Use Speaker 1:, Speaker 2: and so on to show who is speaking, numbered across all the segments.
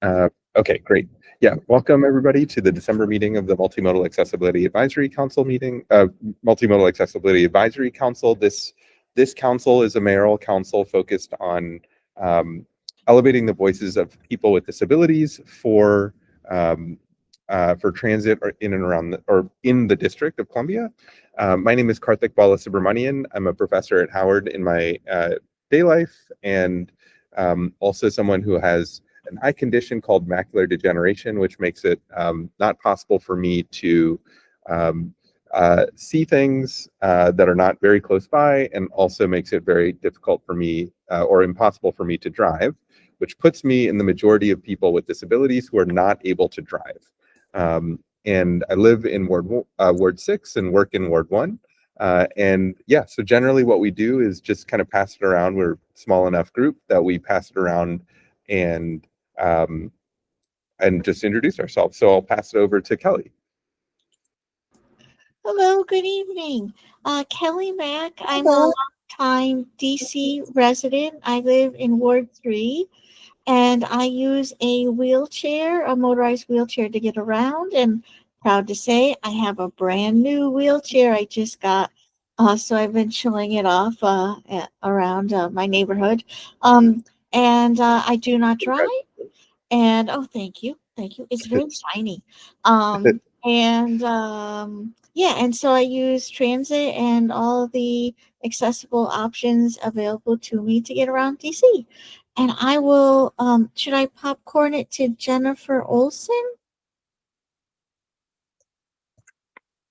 Speaker 1: Okay, great. Yeah, welcome everybody to the December meeting of the Multimodal Accessibility Advisory Council meeting. Multimodal Accessibility Advisory Council. This council is a mayoral council focused on elevating the voices of people with disabilities for transit or in and around in the District of Columbia. My name is Karthik Balasubramanian. I'm a professor at Howard in my day life, and also someone who has an eye condition called macular degeneration, which makes it not possible for me to see things that are not very close by, and also makes it very difficult for me or impossible for me to drive, which puts me in the majority of people with disabilities who are not able to drive. And I live in Ward 6 and work in Ward 1. And yeah, so generally what we do is just kind of pass it around. We're a small enough group that we pass it around and just introduce ourselves. So I'll pass it over to Kelly.
Speaker 2: Hello, good evening. Kelly Mack. I'm a long-time DC resident. I live in Ward 3, and I use a wheelchair, a motorized wheelchair to get around. And proud to say I have a brand new wheelchair I just got. So I've been showing it off around my neighborhood. And I do not drive. And oh, thank you. Thank you. It's very shiny. Yeah, and so I use transit and all the accessible options available to me to get around DC. And I will, should I popcorn it to Jennifer Olson?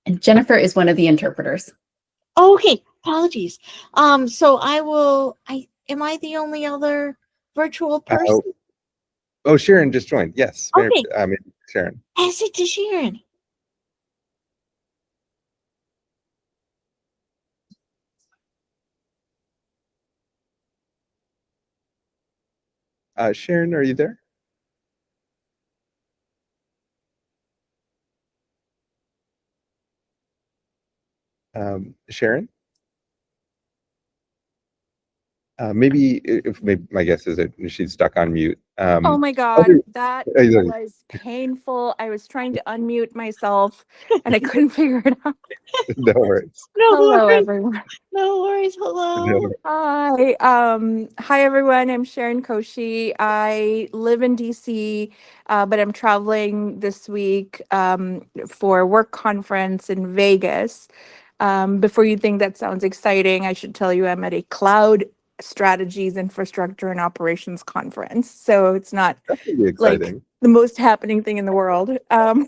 Speaker 3: And Jennifer is one of the interpreters.
Speaker 2: Oh, okay, apologies. So am I the only other virtual person?
Speaker 1: Oh, Sharon just joined. Yes.
Speaker 2: Okay.
Speaker 1: Sharon.
Speaker 2: Pass it to Sharon.
Speaker 1: Sharon, are you there? Sharon? Maybe my guess is that she's stuck on mute.
Speaker 4: Oh my God, that was painful. I was trying to unmute myself and I couldn't figure it out.
Speaker 1: No worries.
Speaker 4: Hello, everyone.
Speaker 2: No worries. Hello.
Speaker 1: No.
Speaker 4: Hi. Hi, everyone. I'm Sharon Koshi. I live in DC, but I'm traveling this week for a work conference in Vegas. Before you think that sounds exciting, I should tell you I'm at a cloud strategies, infrastructure, and operations conference. So it's not like the most happening thing in the world. But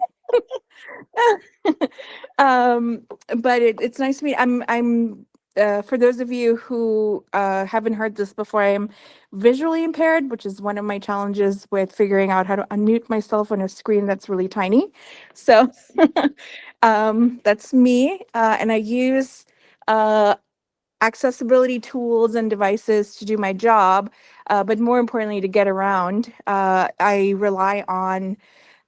Speaker 4: it's nice to meet. I'm for those of you who haven't heard this before, I am visually impaired, which is one of my challenges with figuring out how to unmute myself on a screen that's really tiny. So that's me, and I use accessibility tools and devices to do my job, but more importantly, to get around. I rely on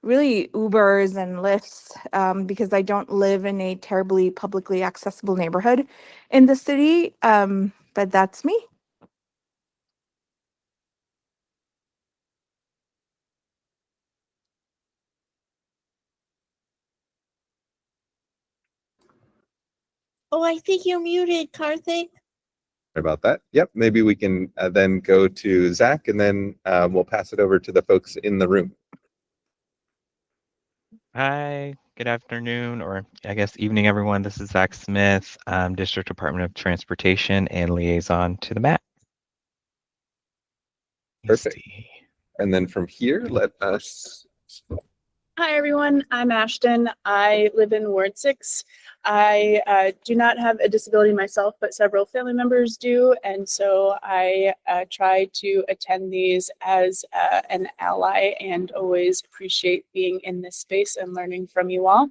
Speaker 4: really Ubers and Lyfts because I don't live in a terribly publicly accessible neighborhood in the city, but that's me.
Speaker 2: Oh, I think you're muted, Karthik.
Speaker 1: About that. Yep. Maybe we can then go to Zach, and then we'll pass it over to the folks in the room.
Speaker 5: Hi, good afternoon, or I guess evening, everyone. This is Zach Smith, District Department of Transportation and liaison to the MAAC.
Speaker 1: Perfect. And then from here, let us.
Speaker 6: Hi, everyone. I'm Ashton. I live in Ward 6. I do not have a disability myself, but several family members do. And so I try to attend these as an ally and always appreciate being in this space and learning from you all.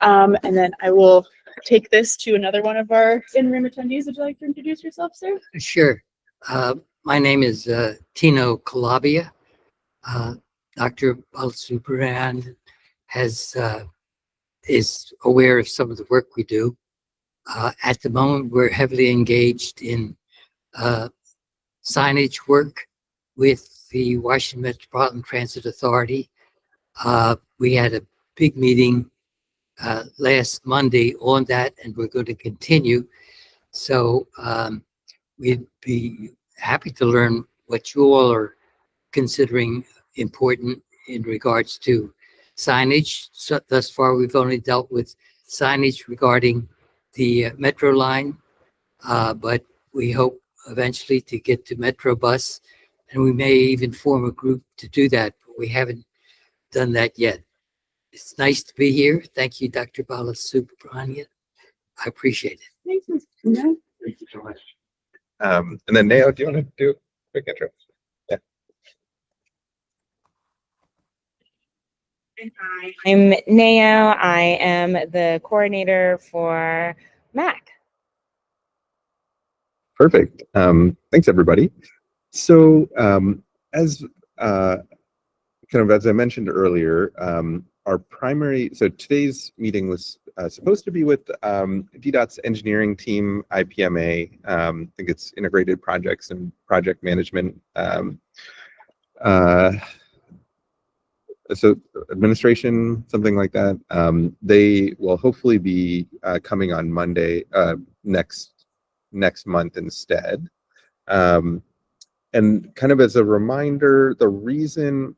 Speaker 6: And then I will take this to another one of our in-room attendees. Would you like to introduce yourself, sir?
Speaker 7: Sure. My name is Tino Calabia. Dr. Balasubramanian is aware of some of the work we do. At the moment, we're heavily engaged in signage work with the Washington Metropolitan Transit Authority. We had a big meeting last Monday on that, and we're going to continue. So we'd be happy to learn what you all are considering important in regards to signage. So thus far, we've only dealt with signage regarding the metro line, but we hope eventually to get to Metro Bus, and we may even form a group to do that, but we haven't done that yet. It's nice to be here. Thank you, Dr. Balasubramanian. I appreciate it.
Speaker 1: Thank you so much. And then Nao, do you want to do a quick intro? Yeah.
Speaker 8: I'm Nao. I am the coordinator for MAAC.
Speaker 1: Perfect. Thanks, everybody. So as as I mentioned earlier, our primary, so today's meeting was supposed to be with DDOT's engineering team, IPMA. I think it's integrated projects and project management. So administration, something like that. They will hopefully be coming on Monday next month instead. And kind of as a reminder, the reason,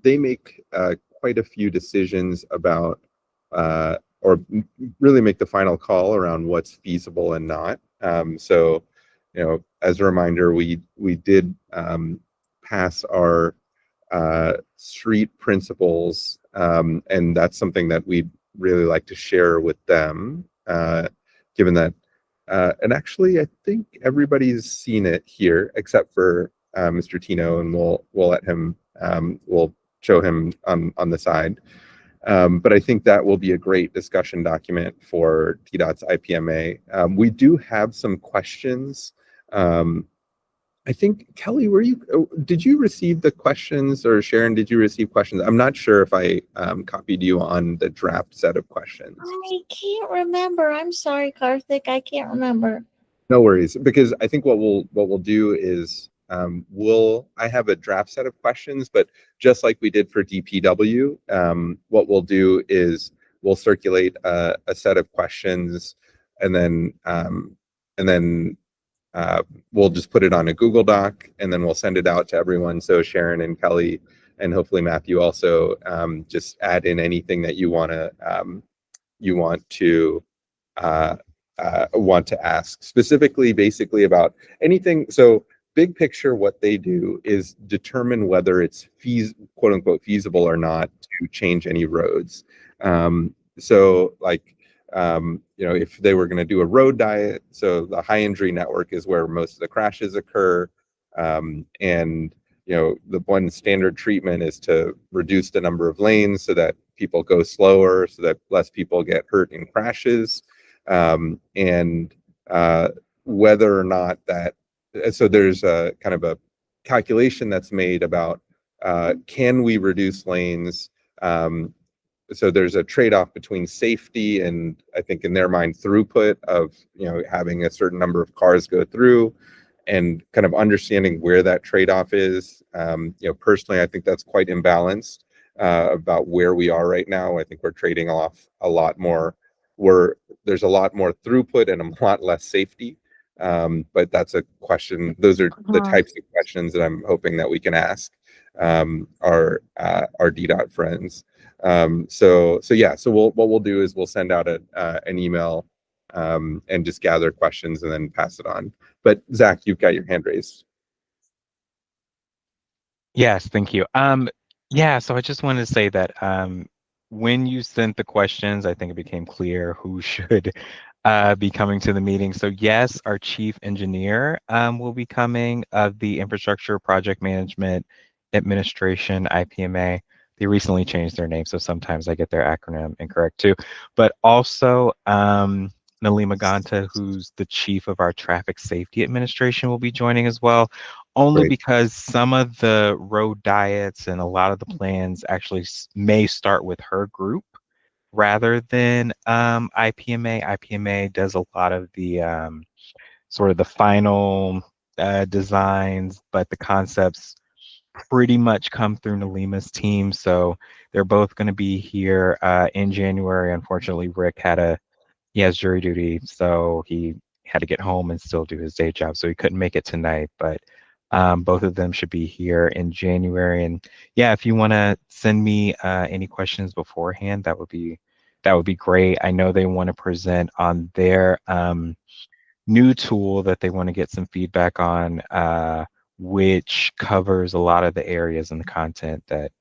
Speaker 1: they make quite a few decisions about, or really make the final call around what's feasible and not. So, you know, as a reminder, we did pass our street principles, and that's something that we'd really like to share with them, given that, and actually I think everybody's seen it here except for Mr. Tino, and we'll let him, we'll show him on the side. But I think that will be a great discussion document for TDOT's IPMA. We do have some questions. I think, Kelly, did you receive the questions, or Sharon, did you receive questions? I'm not sure if I copied you on the draft set of questions.
Speaker 2: I can't remember. I'm sorry, Karthik. I can't remember.
Speaker 1: No worries, because I think what we'll do is I have a draft set of questions, but just like we did for DPW, what we'll do is we'll circulate a set of questions, and then we'll just put it on a Google Doc, and then we'll send it out to everyone. So Sharon and Kelly, and hopefully Matthew also, just add in anything that you want to ask specifically, basically about anything. So big picture, what they do is determine whether it's quote unquote feasible or not to change any roads. So like, you know, if they were going to do a road diet, so the high injury network is where most of the crashes occur. And, you know, the one standard treatment is to reduce the number of lanes so that people go slower, so that less people get hurt in crashes. And whether or not that, so there's a kind of a calculation that's made about, can we reduce lanes? So there's a trade-off between safety and, I think in their mind, throughput of, you know, having a certain number of cars go through, and kind of understanding where that trade-off is. You know, personally, I think that's quite imbalanced about where we are right now. I think we're trading off a lot more. There's a lot more throughput and a lot less safety. But that's a question. Those are the types of questions that I'm hoping that we can ask our DDOT friends. So what we'll do is we'll send out an email and just gather questions and then pass it on. But Zach, you've got your hand raised.
Speaker 5: Yes, thank you. Yeah, so I just wanted to say that when you sent the questions, I think it became clear who should be coming to the meeting. So yes, our chief engineer will be coming, of the Infrastructure Project Management Administration, IPMA. They recently changed their name, so sometimes I get their acronym incorrect too. But also Nalima Ganta, who's the chief of our Traffic Safety Administration, will be joining as well, only because some of the road diets and a lot of the plans actually may start with her group rather than IPMA. IPMA does a lot of the sort of the final designs, but the concepts pretty much come through Nalima's team. So they're both going to be here in January. Unfortunately, Rick he has jury duty, so he had to get home and still do his day job, so he couldn't make it tonight. But both of them should be here in January. And yeah, if you want to send me any questions beforehand, that would be great. I know they want to present on their new tool that they want to get some feedback on, which covers a lot of the areas in the content that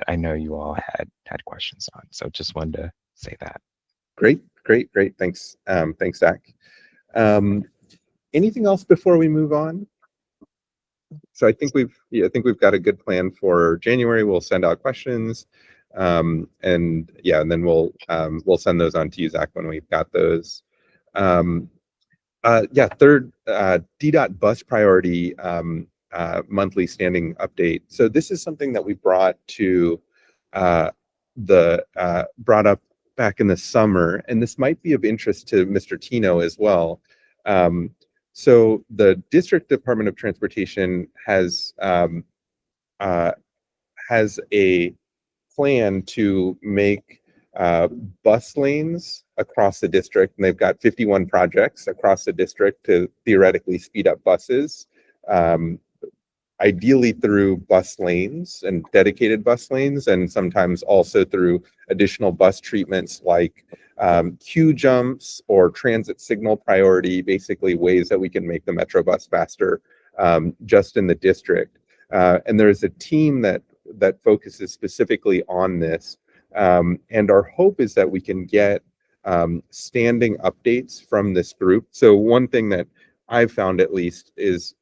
Speaker 5: I know you all had questions on. So just wanted to say that.
Speaker 1: Great. Thanks. Thanks, Zach. Anything else before we move on? So I think we've got a good plan for January. We'll send out questions, and then we'll send those on to you, Zach, when we've got those. Third, DDOT bus priority monthly standing update. So this is something that we brought up back in the summer, and this might be of interest to Mr. Tino as well. So the District Department of Transportation has a plan to make bus lanes across the district, and they've got 51 projects across the district to theoretically speed up buses, ideally through bus lanes and dedicated bus lanes, and sometimes also through additional bus treatments like queue jumps or transit signal priority, basically ways that we can make the Metro bus faster just in the district. And there's a team that focuses specifically on this. And our hope is that we can get standing updates from this group. So one thing that I've found, at least, is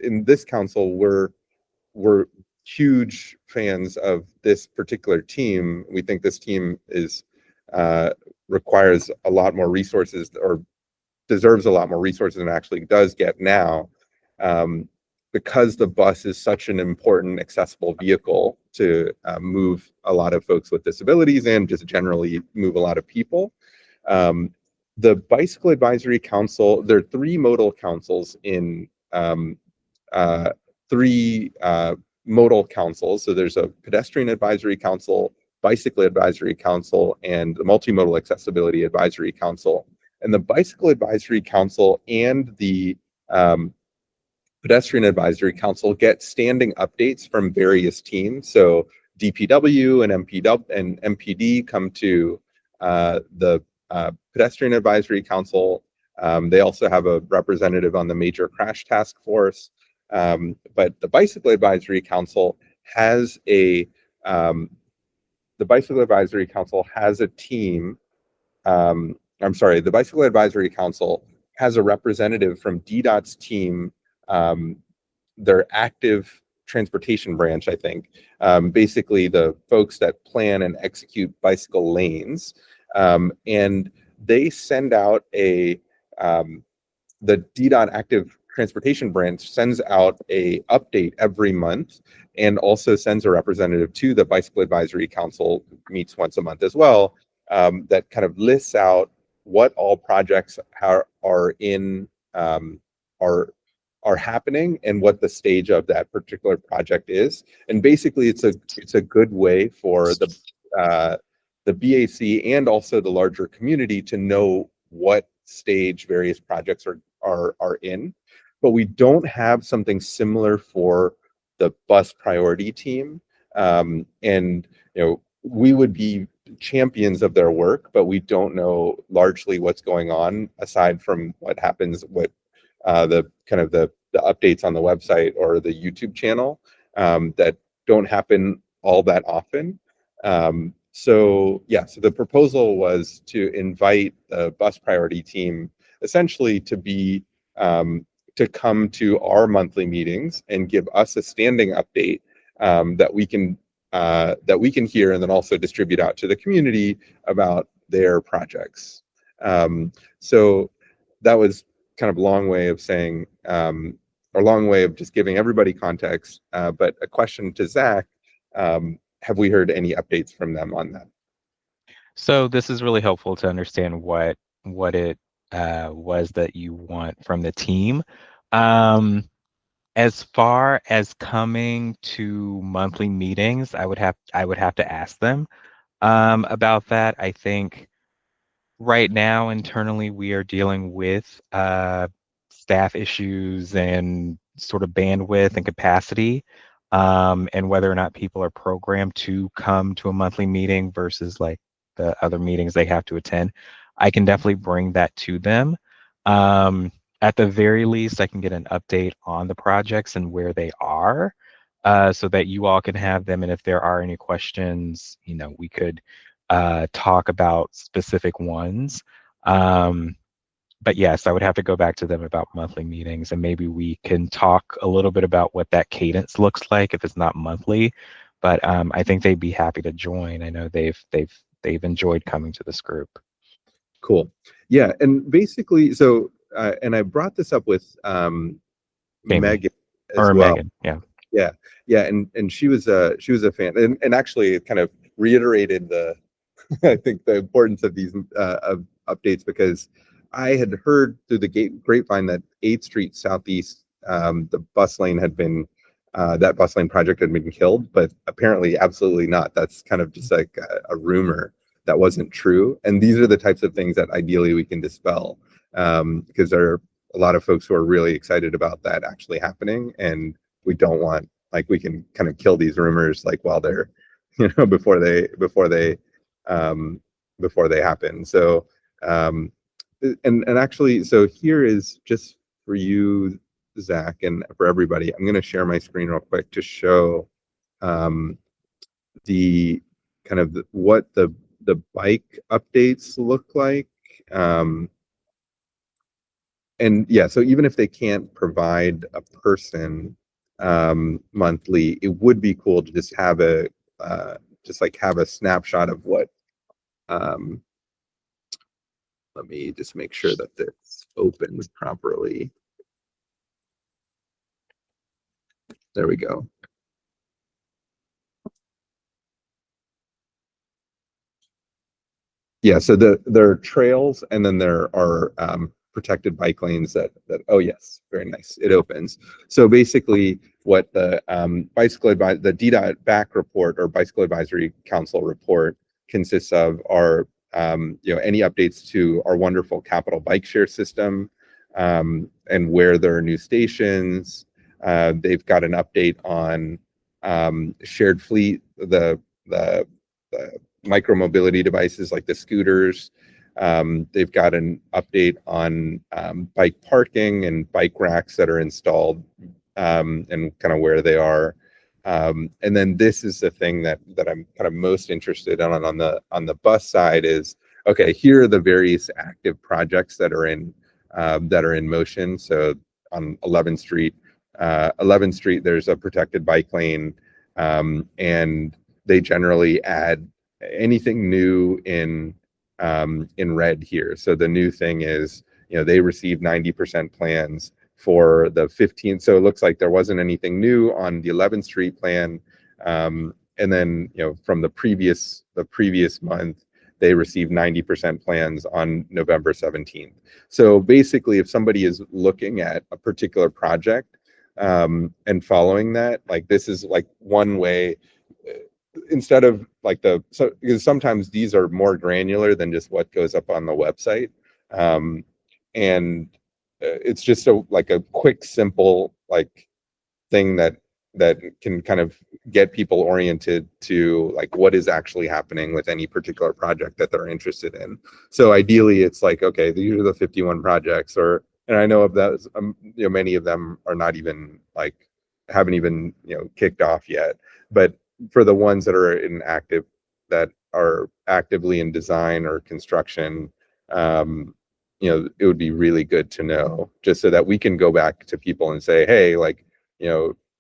Speaker 1: in this council, we're huge fans of this particular team. We think this team requires a lot more resources, or deserves a lot more resources than it actually does get now, because the bus is such an important accessible vehicle to move a lot of folks with disabilities and just generally move a lot of people. The Bicycle Advisory Council, there are 3 modal councils in 3 modal councils. So there's a Pedestrian Advisory Council, Bicycle Advisory Council, and the Multimodal Accessibility Advisory Council. And the Bicycle Advisory Council and the Pedestrian Advisory Council get standing updates from various teams. So DPW and MPD come to the Pedestrian Advisory Council. They also have a representative on the Major Crash Task Force. But the Bicycle Advisory Council has a team. The Bicycle Advisory Council has a representative from DDOT's team, their active transportation branch, I think, basically the folks that plan and execute bicycle lanes. And they send out the DDOT active transportation branch sends out a update every month, and also sends a representative to the Bicycle Advisory Council, meets once a month as well, that kind of lists out what all projects are happening and what the stage of that particular project is. And basically it's a good way for the BAC and also the larger community to know what stage various projects are in. But we don't have something similar for the bus priority team. And we would be champions of their work, but we don't know largely what's going on aside from what happens with the updates on the website or the YouTube channel that don't happen all that often. So the proposal was to invite the bus priority team essentially to come to our monthly meetings and give us a standing update that we can hear, and then also distribute out to the community about their projects. So that was kind of a long way of saying, or long way of just giving everybody context. But a question to Zach, have we heard any updates from them on that?
Speaker 5: So this is really helpful to understand what it was that you want from the team. As far as coming to monthly meetings, I would have to ask them about that. I think right now internally we are dealing with staff issues and sort of bandwidth and capacity, and whether or not people are programmed to come to a monthly meeting versus like the other meetings they have to attend. I can definitely bring that to them. At the very least, I can get an update on the projects and where they are, so that you all can have them. And if there are any questions, we could talk about specific ones. But yes, I would have to go back to them about monthly meetings, and maybe we can talk a little bit about what that cadence looks like if it's not monthly. But I think they'd be happy to join. I know they've enjoyed coming to this group.
Speaker 1: Cool. Yeah, and basically, so and I brought this up with Megan as
Speaker 5: or
Speaker 1: well.
Speaker 5: Megan, yeah.
Speaker 1: Yeah, and she was a fan, and actually it kind of reiterated the I think the importance of these of updates, because I had heard through the grapevine that 8th Street Southeast, the bus lane had been that bus lane project had been killed, but apparently absolutely not. That's kind of just like a rumor that wasn't true. And these are the types of things that ideally we can dispel, because there are a lot of folks who are really excited about that actually happening, and we don't want, like, we can kind of kill these rumors like while they're, before they happen. So and actually, so here is just for you, Zach, and for everybody, I'm going to share my screen real quick to show the kind of what the bike updates look like. And yeah, so even if they can't provide a person monthly, it would be cool to just have a have a snapshot of what. Let me just make sure that it's open properly. There we go. Yeah, so there are trails, and then there are protected bike lanes that oh yes, very nice, it opens. So basically what the the DDOT back report, or Bicycle Advisory Council report, consists of are any updates to our wonderful Capital Bike Share system, and where there are new stations. They've got an update on shared fleet, the micromobility devices like the scooters. They've got an update on bike parking and bike racks that are installed, and kind of where they are. And then this is the thing that I'm kind of most interested in on the bus side is, okay, here are the various active projects that are in motion. So on 11th Street, there's a protected bike lane, and they generally add anything new in red here. So the new thing is, they received 90% plans for the 15th. So it looks like there wasn't anything new on the 11th Street plan. And then, from the previous month, they received 90% plans on November 17th. So basically, if somebody is looking at a particular project and following that, like, this is like one way, instead of like because sometimes these are more granular than just what goes up on the website. And it's just like a quick, simple, like, thing that can kind of get people oriented to like what is actually happening with any particular project that they're interested in. So ideally it's like, okay, these are the 51 projects, and I know of those, many of them are not even haven't even kicked off yet, but for the ones that are actively in design or construction, it would be really good to know, just so that we can go back to people and say, hey, like,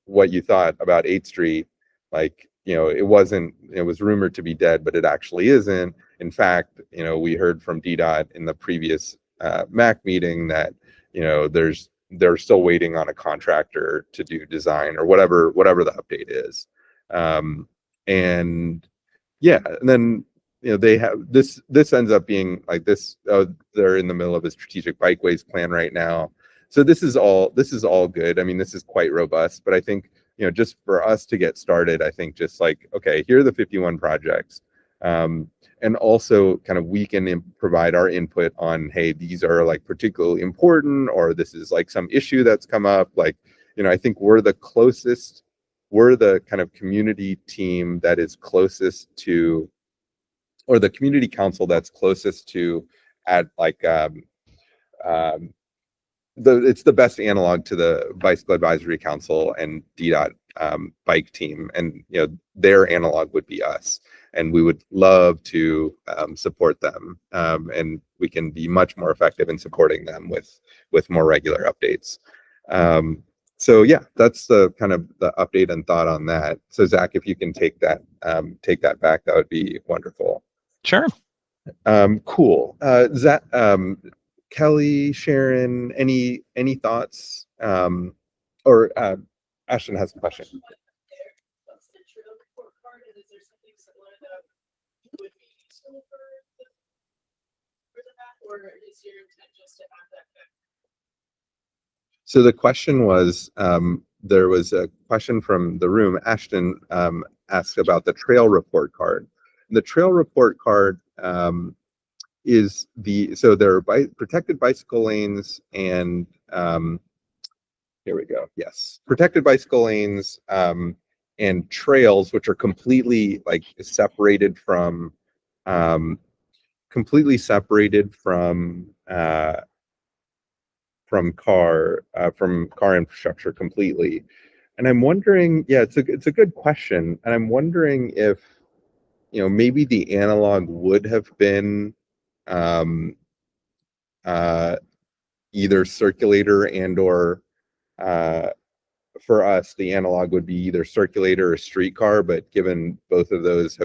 Speaker 1: what you thought about 8th Street, like, it was rumored to be dead, but it actually isn't. In fact, we heard from DDOT in the previous MAAC meeting that, they're still waiting on a contractor to do design, or whatever the update is. And yeah, and then they have this ends up being like this. They're in the middle of a strategic bikeways plan right now. So this is all good. I mean, this is quite robust, but I think, just for us to get started, I think just like, okay, here are the 51 projects. And also kind of we can provide our input on, hey, these are like particularly important, or this is like some issue that's come up. Like, I think we're the kind of community team that is closest to, or the community council that's closest to at like, it's the best analog to the Bicycle Advisory Council and DDOT bike team, and their analog would be us, and we would love to support them, and we can be much more effective in supporting them with more regular updates. So yeah, that's the kind of the update and thought on that. So Zach, if you can take that back, that would be wonderful.
Speaker 5: Sure.
Speaker 1: Cool. Zach, Kelly, Sharon, any thoughts? Or Ashton has a question.
Speaker 6: What's the trail report card, and is there something similar that would be useful for the map, or is your intent just to have that back?
Speaker 1: So the question was, there was a question from the room. Ashton asked about the trail report card. The trail report card is so there are protected bicycle lanes and here we go. Yes, protected bicycle lanes and trails, which are completely like separated from car infrastructure completely. And I'm wondering, yeah, it's a good question, and I'm wondering if maybe the analog would have been either circulator and or for us, the analog would be either circulator or streetcar, but given both of those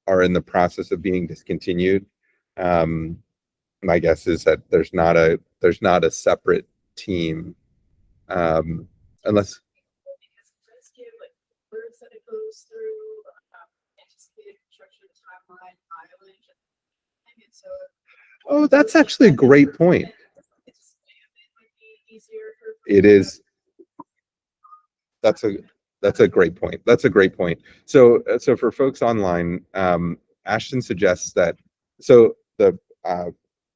Speaker 1: are in the process of being discontinued, my guess is that there's not a separate team, unless. Oh, that's actually a great point. It is. That's a great point. That's a great point. So for folks online, Ashton suggests that the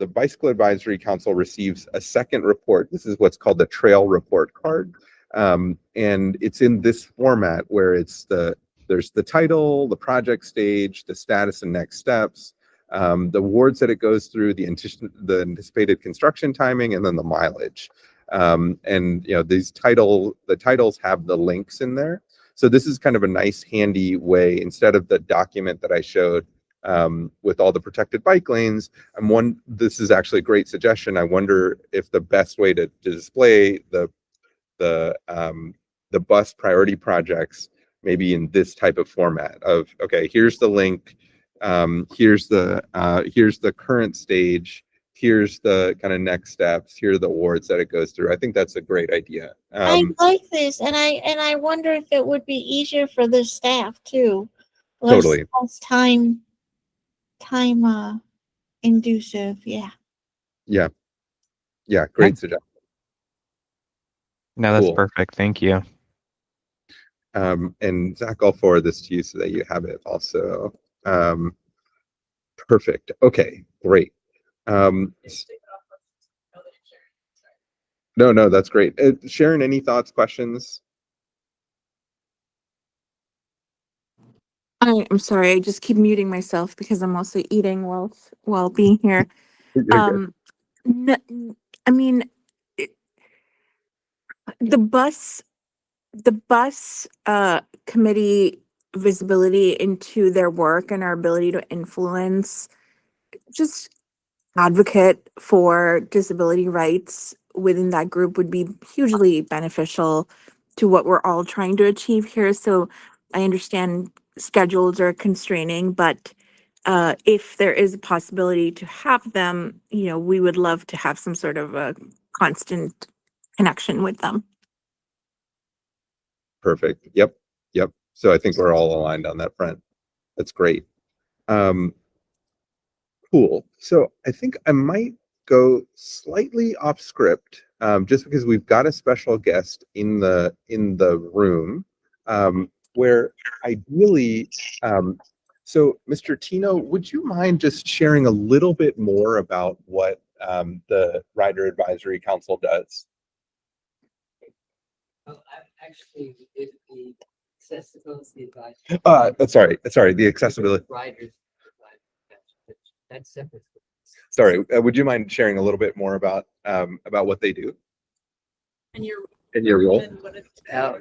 Speaker 1: Bicycle Advisory Council receives a second report. This is what's called the trail report card, and it's in this format where there's the title, the project stage, the status and next steps, the awards that it goes through, the anticipated construction timing, and then the mileage. And the titles have the links in there. So this is kind of a nice handy way, instead of the document that I showed with all the protected bike lanes. This is actually a great suggestion. I wonder if the best way to display the bus priority projects maybe in this type of format of, okay, here's the link, here's the current stage, here's the kind of next steps, here are the awards that it goes through. I think that's a great idea.
Speaker 2: I like this, and I wonder if it would be easier for the staff too.
Speaker 1: Totally.
Speaker 2: Less time inducive. Yeah.
Speaker 1: Yeah, great suggestion.
Speaker 5: No, that's perfect. Thank you.
Speaker 1: And Zach, I'll forward this to you so that you have it also. Perfect. Okay, great. No, that's great. Sharon, any thoughts, questions?
Speaker 4: I'm sorry, I just keep muting myself because I'm mostly eating while being here. I mean, the bus committee visibility into their work and our ability to influence, just advocate for disability rights within that group would be hugely beneficial to what we're all trying to achieve here. So I understand schedules are constraining, but if there is a possibility to have them, we would love to have some sort of a constant connection with them.
Speaker 1: Perfect. Yep. So I think we're all aligned on that front. That's great. Um, cool. So I think I might go slightly off script, just because we've got a special guest in the room, where ideally, so Mr. Tino, would you mind just sharing a little bit more about what the Rider Advisory Council does?
Speaker 7: Well, actually, it the accessibility advice.
Speaker 1: Sorry, the accessibility.
Speaker 7: Riders. That's separate.
Speaker 1: Sorry, would you mind sharing a little bit more about what they do
Speaker 6: And your
Speaker 1: in your role?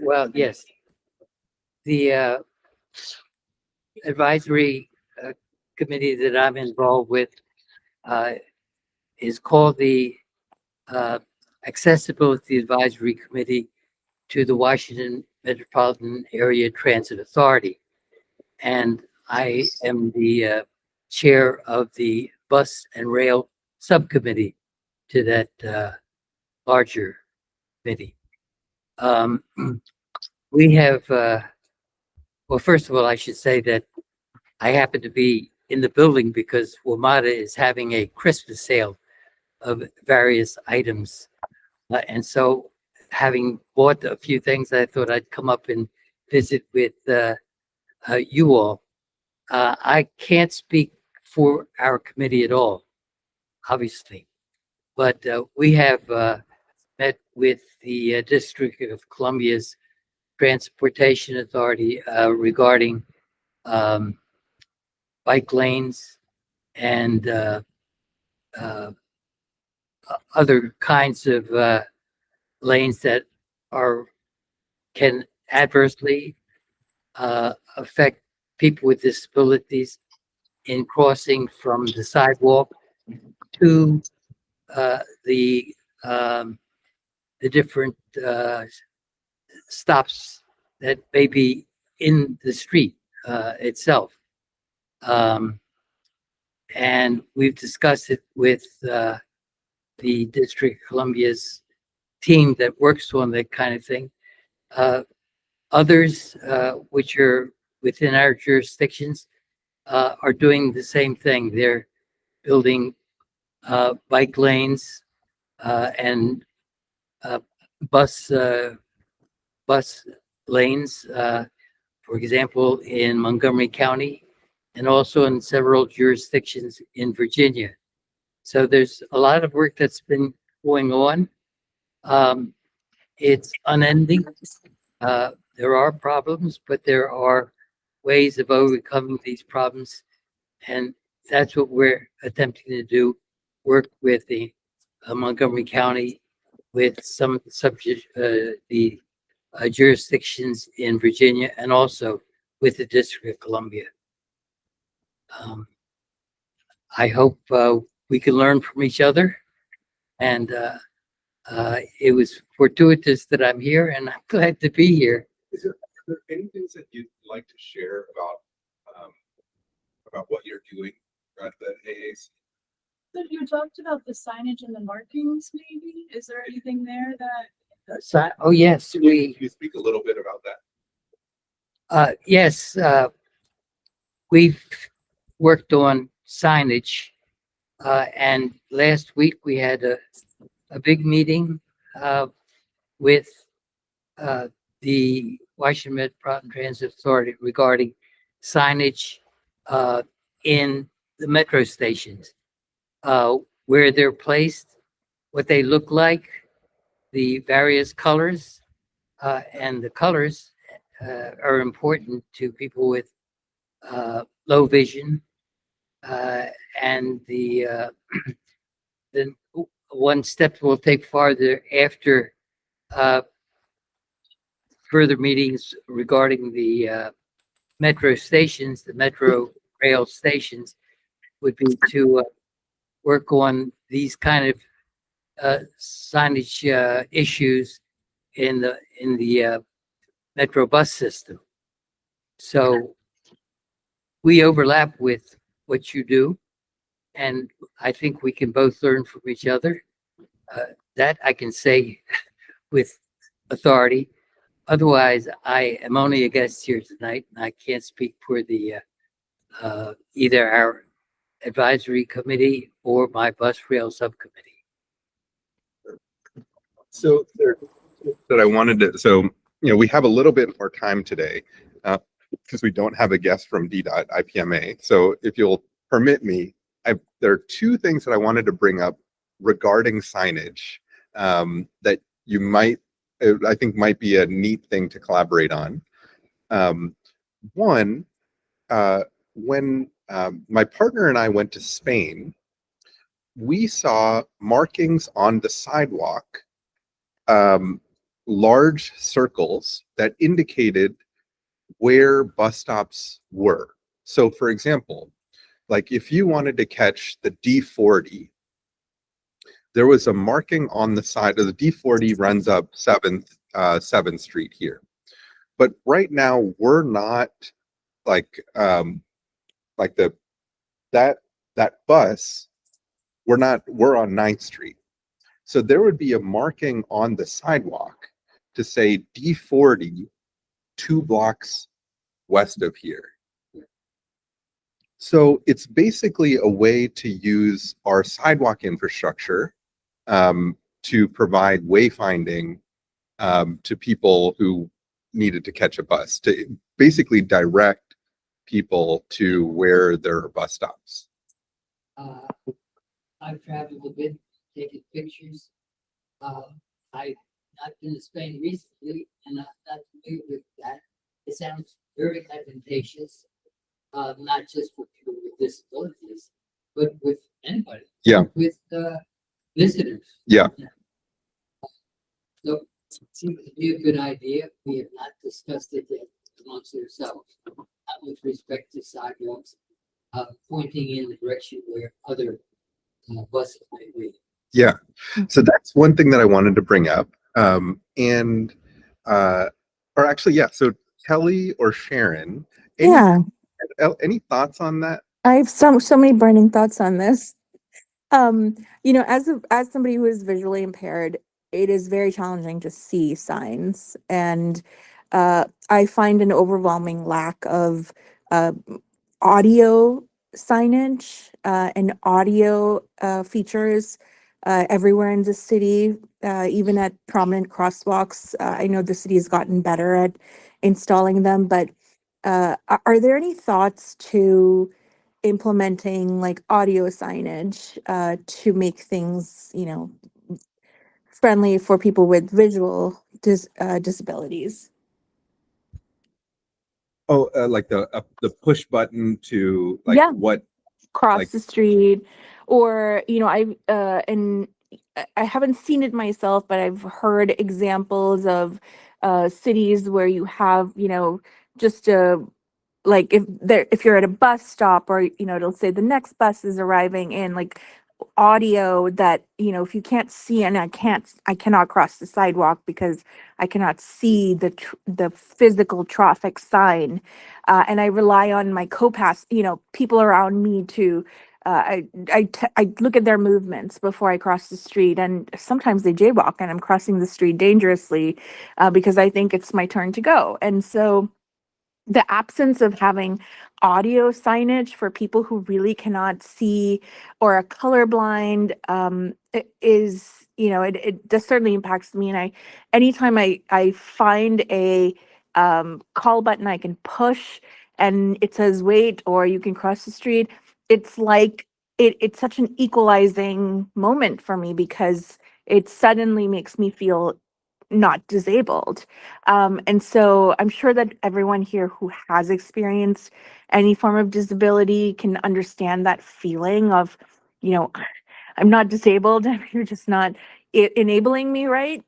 Speaker 7: Well, yes. The advisory committee that I'm involved with is called the Accessibility Advisory Committee to the Washington Metropolitan Area Transit Authority. And I am the chair of the Bus and Rail Subcommittee to that larger committee. We have, well, first of all, I should say that I happen to be in the building because WMATA is having a Christmas sale of various items. And so having bought a few things, I thought I'd come up and visit with you all. I can't speak for our committee at all, obviously, but we have met with the District of Columbia's Transportation Authority regarding bike lanes and other kinds of lanes that can adversely affect people with disabilities in crossing from the sidewalk to the different stops that may be in the street itself. And we've discussed it with the District of Columbia's team that works on that kind of thing. Others, which are within our jurisdictions, are doing the same thing. They're building bike lanes and bus lanes, for example, in Montgomery County, and also in several jurisdictions in Virginia. So there's a lot of work that's been going on. It's unending. There are problems, but there are ways of overcoming these problems. And that's what we're attempting to do, work with the Montgomery County, with some of the subject, the jurisdictions in Virginia, and also with the District of Columbia. I hope we can learn from each other, and it was fortuitous that I'm here, and I'm glad to be here.
Speaker 1: Are there any things that you'd like to share about what you're doing at the AAC?
Speaker 6: So you talked about the signage and the markings, maybe? Is there anything there that?
Speaker 7: Oh, yes,
Speaker 1: Can you speak a little bit about that?
Speaker 7: Yes, we've worked on signage, and last week we had a big meeting with the Washington Metropolitan Transit Authority regarding signage in the metro stations, where they're placed, what they look like, the various colors, and the colors are important to people with low vision, and the one step we'll take farther after further meetings regarding the metro stations, the metro rail stations, would be to work on these kind of signage issues in the metro bus system. So we overlap with what you do, and I think we can both learn from each other. That I can say with authority. Otherwise, I am only a guest here tonight, and I can't speak for the either our advisory committee or my bus rail subcommittee.
Speaker 1: So there that I wanted to, so, you know, we have a little bit more time today because we don't have a guest from DDOT IPMA. So if you'll permit me, there are two things that I wanted to bring up regarding signage that you might, I think might be a neat thing to collaborate on. One, when my partner and I went to Spain, we saw markings on the sidewalk, large circles that indicated where bus stops were. So for example, like if you wanted to catch the D40, there was a marking on the side of the D40 runs up 7th Street here. But right now we're not like that bus, we're on 9th Street. So there would be a marking on the sidewalk to say D40 2 blocks west of here. So it's basically a way to use our sidewalk infrastructure to provide wayfinding to people who needed to catch a bus, to basically direct people to where there are bus stops.
Speaker 7: I've traveled a bit, taken pictures. I've not been to Spain recently, and I'm not familiar with that. It sounds very advantageous, not just for people with disabilities, but with anybody.
Speaker 1: Yeah.
Speaker 7: With visitors.
Speaker 1: Yeah.
Speaker 7: So it seems to be a good idea. We have not discussed it yet amongst ourselves with respect to sidewalks, pointing in the direction where other buses might be.
Speaker 1: Yeah. So that's one thing that I wanted to bring up. Or actually, yeah. So Kelly or Sharon, any thoughts on that?
Speaker 4: I have so many burning thoughts on this. You know, as somebody who is visually impaired, it is very challenging to see signs, and I find an overwhelming lack of audio signage and audio features everywhere in the city, even at prominent crosswalks. I know the city has gotten better at installing them, but are there any thoughts to implementing like audio signage to make things, you know, friendly for people with visual disabilities?
Speaker 1: Oh, like the push button to like what
Speaker 4: cross
Speaker 1: like
Speaker 4: the street, or you know, I haven't seen it myself, but I've heard examples of cities where you have, you know, just a like if you're at a bus stop, or you know, it'll say the next bus is arriving in, like audio that, you know, if you can't see, and I cannot cross the sidewalk because I cannot see the physical traffic sign, and I rely on my you know, people around me to I look at their movements before I cross the street, and sometimes they jaywalk and I'm crossing the street dangerously because I think it's my turn to go. And so the absence of having audio signage for people who really cannot see or are colorblind is, you know, it does certainly impacts me. And anytime I find a call button I can push and it says wait, or you can cross the street, it's like it's such an equalizing moment for me, because it suddenly makes me feel not disabled. And so I'm sure that everyone here who has experienced any form of disability can understand that feeling of, you know, I'm not disabled, you're just not enabling me, right?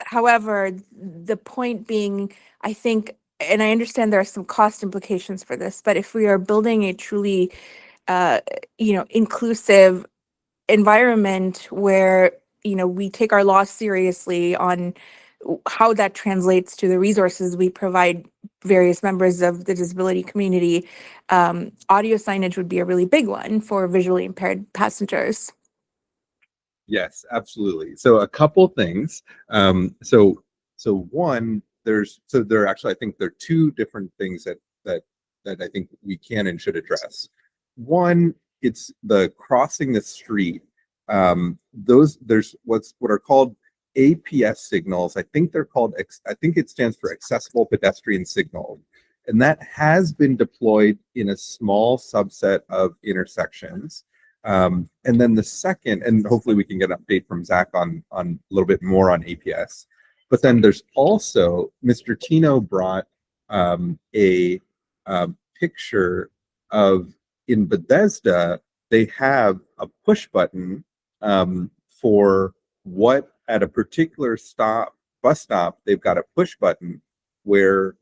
Speaker 4: However, the point being, I think, and I understand there are some cost implications for this, but if we are building a truly, you know, inclusive environment where, you know, we take our loss seriously on how that translates to the resources we provide various members of the disability community, audio signage would be a really big one for visually impaired passengers.
Speaker 1: Yes, absolutely. So a couple things. So one, there are actually, I think there are two different things that that I think we can and should address. One, it's the crossing the street. There's what are called APS signals. I think they're called. I think it stands for accessible pedestrian signal, and that has been deployed in a small subset of intersections. And then the second, and hopefully we can get an update from Zach on a little bit more on APS. But then there's also Mr. Tino brought a picture of in Bethesda, they have a push button for what at a particular bus stop, they've got a push button where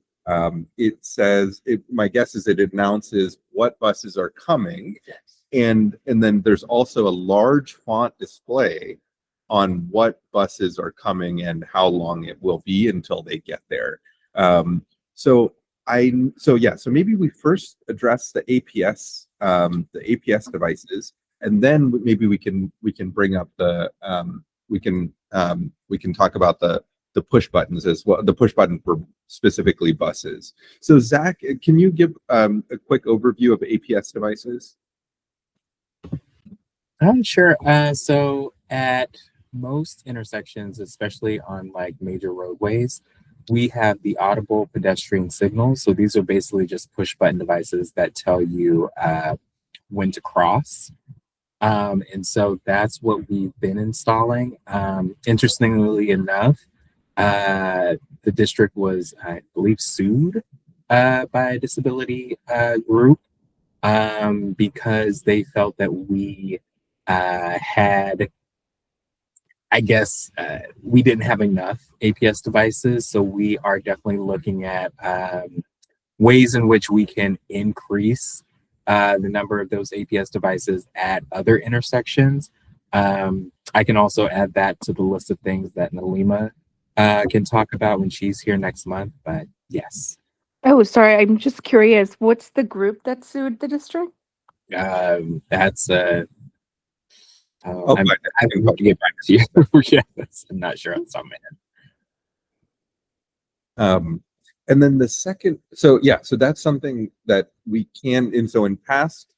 Speaker 1: it says, my guess is it announces what buses are coming. And then there's also a large font display on what buses are coming and how long it will be until they get there. So maybe we first address the APS devices, and then maybe we can bring up the we can talk about the push buttons as well, the push button for specifically buses. So Zach, can you give a quick overview of APS devices?
Speaker 9: Sure. So at most intersections, especially on like major roadways, we have the audible pedestrian signals. So these are basically just push button devices that tell you when to cross. And so that's what we've been installing. Interestingly enough, the district was, I believe, sued by a disability group because they felt that we had, I guess, we didn't have enough APS devices. So we are definitely looking at ways in which we can increase the number of those APS devices at other intersections. I can also add that to the list of things that Nalima can talk about when she's here next month, but yes.
Speaker 4: Oh, sorry. I'm just curious. What's the group that sued the district?
Speaker 9: That's I
Speaker 1: Okay.
Speaker 9: have to get back to you. Yes, I'm not sure on some man.
Speaker 1: And then the second, so that's something that we can, and so in past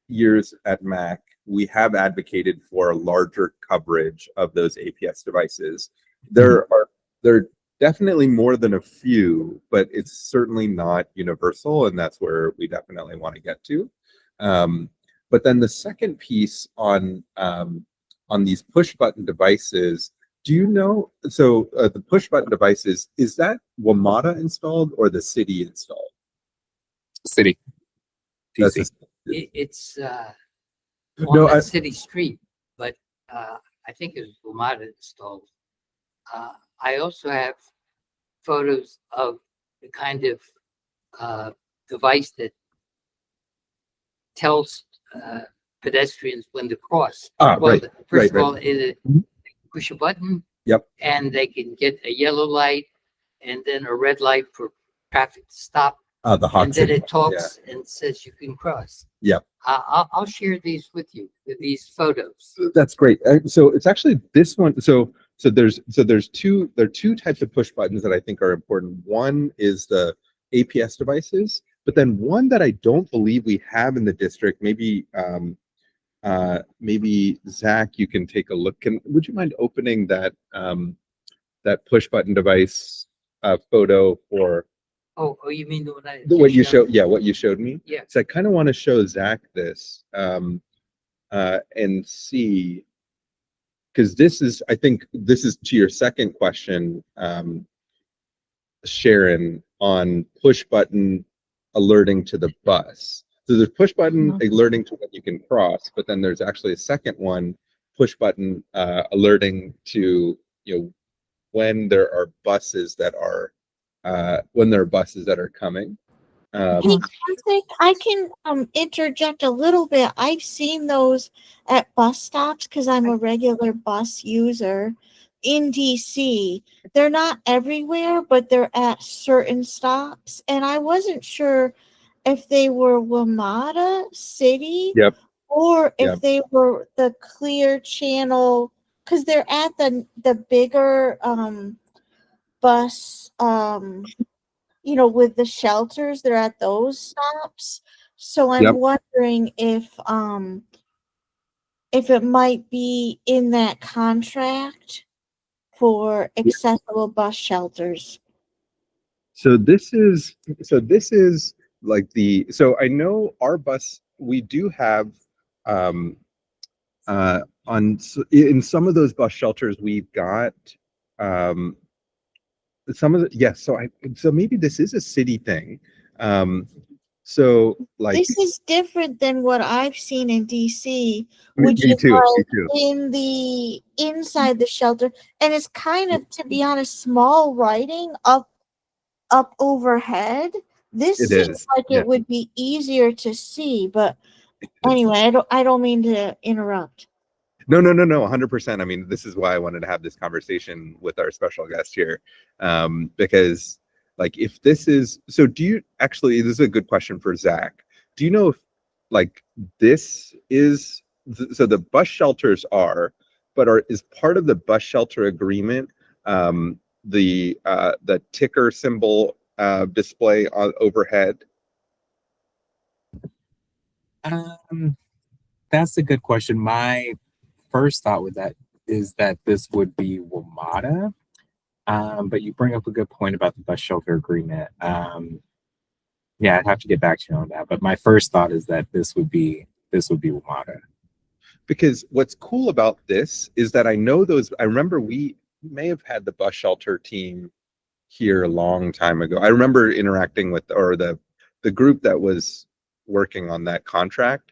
Speaker 1: years at MAAC, we have advocated for a larger coverage of those APS devices. There are definitely more than a few, but it's certainly not universal, and that's where we definitely want to get to. But then the second piece on these push button devices, do you know, so the push button devices, is that WMATA installed or the city installed?
Speaker 9: City.
Speaker 1: That's
Speaker 7: It's
Speaker 1: No,
Speaker 7: on that city street, but I think it's WMATA installed. I also have photos of the kind of device that tells pedestrians when to cross.
Speaker 1: Right.
Speaker 7: First of all, it push a button.
Speaker 1: Yep.
Speaker 7: And they can get a yellow light and then a red light for traffic to stop.
Speaker 1: The hot
Speaker 7: and then
Speaker 1: signal.
Speaker 7: it talks and says you can cross.
Speaker 1: Yep.
Speaker 7: I'll share these with you, these photos.
Speaker 1: That's great. So it's actually this one. So there's two types of push buttons that I think are important. One is the APS devices, but then one that I don't believe we have in the district. Maybe Zach, you can take a look. Would you mind opening that that push button device photo for?
Speaker 7: Oh, you mean the one
Speaker 1: what you showed? Yeah, what you showed me.
Speaker 7: Yeah.
Speaker 1: So I kind of want to show Zach this and see, because I think this is to your second question, Sharon, on push button alerting to the bus. So there's push button alerting to when you can cross, but then there's actually a second one, push button alerting to when there are buses that are coming.
Speaker 2: Hey, Karthik, I can interject a little bit. I've seen those at bus stops because I'm a regular bus user in DC. They're not everywhere, but they're at certain stops. And I wasn't sure if they were WMATA City or if they were the Clear Channel, because they're at the bigger bus with the shelters, they're at those stops. So I'm
Speaker 1: Yep.
Speaker 2: wondering if it might be in that contract for accessible bus shelters.
Speaker 1: So this is like so I know our bus, we do have um in some of those bus shelters we've got um some of the, yes, so maybe this is a city thing. So like
Speaker 2: This is different than what I've seen in DC,
Speaker 1: me,
Speaker 2: which
Speaker 1: me
Speaker 2: is
Speaker 1: too, me
Speaker 2: like
Speaker 1: too.
Speaker 2: in the inside the shelter, and it's kind of, to be honest, small writing up overhead. This
Speaker 1: It
Speaker 2: seems
Speaker 1: is.
Speaker 2: like
Speaker 1: Yeah.
Speaker 2: it would be easier to see, but anyway, I don't mean to interrupt.
Speaker 1: No, 100%. I mean, this is why I wanted to have this conversation with our special guest here. Because like if this is, so do you actually, this is a good question for Zach. Do you know if like this is, so the bus shelters are, but is part of the bus shelter agreement, the ticker symbol display on overhead?
Speaker 9: That's a good question. My first thought with that is that this would be WMATA. But you bring up a good point about the bus shelter agreement. Yeah, I'd have to get back to you on that. But my first thought is that this would be WMATA.
Speaker 1: Because what's cool about this is that I remember we may have had the bus shelter team here a long time ago. I remember interacting with, or the group that was working on that contract.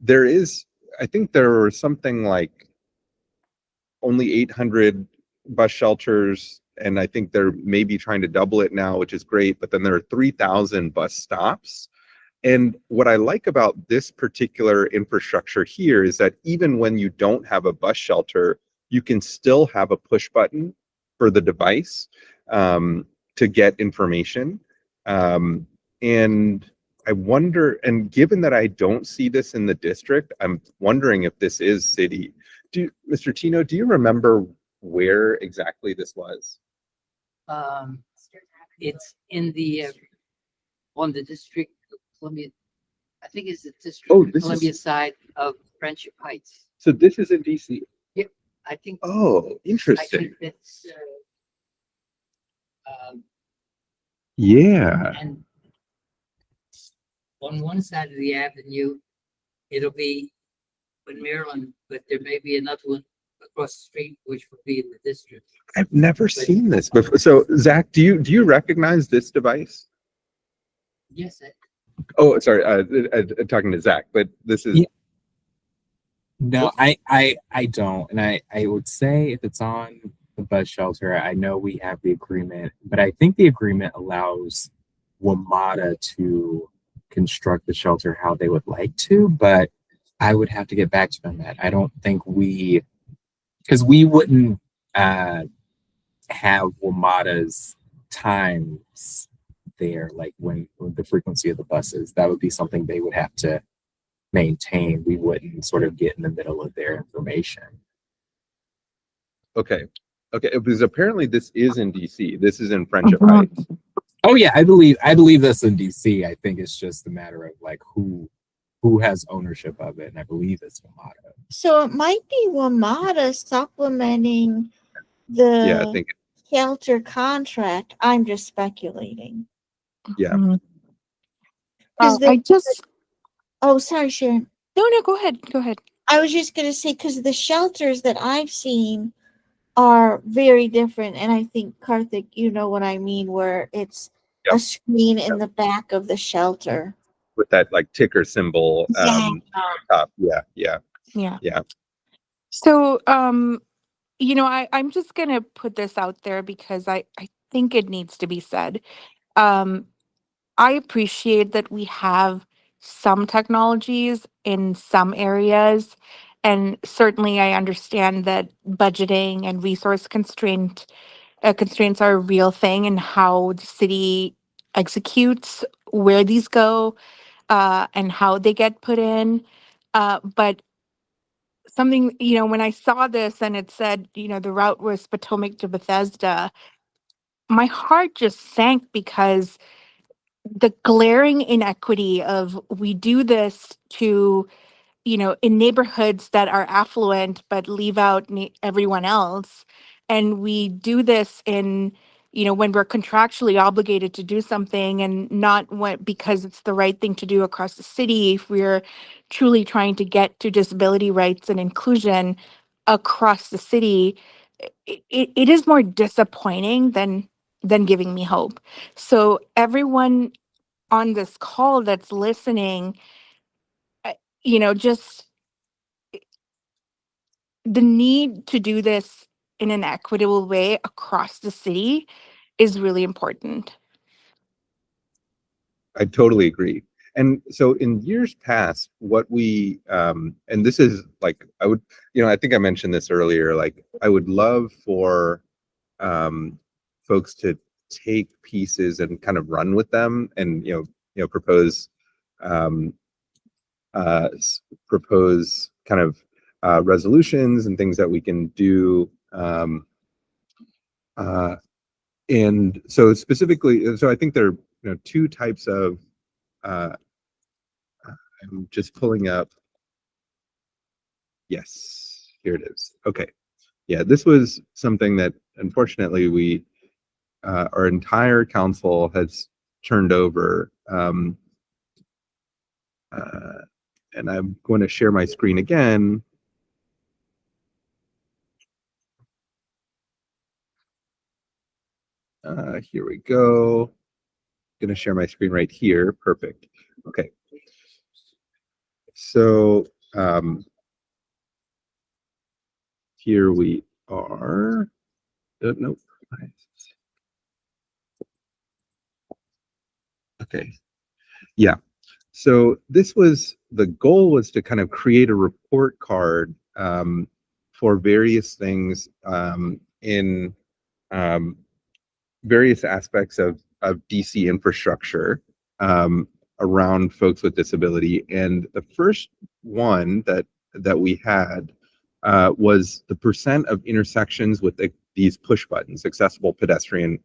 Speaker 1: There is, I think there were something like only 800 bus shelters, and I think they're maybe trying to double it now, which is great. But then there are 3,000 bus stops. And what I like about this particular infrastructure here is that even when you don't have a bus shelter, you can still have a push button for the device to get information. And I wonder, and given that I don't see this in the district, I'm wondering if this is city. Mr. Tino, do you remember where exactly this was?
Speaker 7: It's in the on the District of Columbia. I think it's the District
Speaker 1: Oh,
Speaker 7: of
Speaker 1: this
Speaker 7: Columbia
Speaker 1: is,
Speaker 7: side of Friendship Heights.
Speaker 1: so this is in DC.
Speaker 7: Yep, I think.
Speaker 1: Oh,
Speaker 7: I
Speaker 1: interesting.
Speaker 7: think it's
Speaker 1: Yeah.
Speaker 7: and on one side of the avenue, it'll be in Maryland, but there may be another one across the street, which would be in the district.
Speaker 1: I've never seen this before. So, Zach, do you recognize this device?
Speaker 7: Yes.
Speaker 1: Oh, sorry, talking to Zach, but this is.
Speaker 9: Yeah. No, I don't. And I would say if it's on the bus shelter, I know we have the agreement, but I think the agreement allows WMATA to construct the shelter how they would like to, but I would have to get back to them on that. I don't think because we wouldn't have WMATA's times there, like when the frequency of the buses. That would be something they would have to maintain. We wouldn't sort of get in the middle of their information.
Speaker 1: Okay, because apparently this is in DC. This is in Friendship Heights.
Speaker 9: Oh yeah, I believe that's in DC. I think it's just a matter of like who has ownership of it, and I believe it's WMATA.
Speaker 2: So it might be WMATA supplementing
Speaker 1: Yeah, I
Speaker 2: the
Speaker 1: think.
Speaker 2: shelter contract. I'm just speculating.
Speaker 1: Yeah.
Speaker 4: Mhm.
Speaker 2: 'Cause
Speaker 4: I just
Speaker 2: Oh, sorry, Sharon.
Speaker 4: no, go ahead. Go ahead.
Speaker 2: I was just going to say, because the shelters that I've seen are very different. And I think, Karthik, you know what I mean, where it's
Speaker 1: Yep.
Speaker 2: a screen in the back of the shelter.
Speaker 1: With that like ticker symbol top. Yeah.
Speaker 4: Yeah. So, I'm just gonna put this out there because I think it needs to be said. I appreciate that we have some technologies in some areas, and certainly I understand that budgeting and resource constraints are a real thing and how the city executes where these go, and how they get put in. But something, when I saw this and it said, the route was Potomac to Bethesda, my heart just sank because the glaring inequity of we do this to, in neighborhoods that are affluent but leave out everyone else. And we do this in, when we're contractually obligated to do something and not because it's the right thing to do across the city. If we're truly trying to get to disability rights and inclusion across the city, it is more disappointing than giving me hope. So everyone on this call that's listening, just the need to do this in an equitable way across the city is really important.
Speaker 1: I totally agree. And so in years past, what we and this is like I would, I think I mentioned this earlier, like I would love for folks to take pieces and kind of run with them and propose um, propose kind of resolutions and things that we can do. And so specifically, so I think there are two types of I'm just pulling up. Yes, here it is. Okay. Yeah, this was something that unfortunately our entire council has turned over. And I'm going to share my screen again. Here we go. Going to share my screen right here. Perfect. Okay. So here we are. Nope. Okay. Yeah. So the goal was to kind of create a report card for various things in various aspects of DC infrastructure around folks with disability. And the first one that we had was the percent of intersections with these push buttons, accessible pedestrian,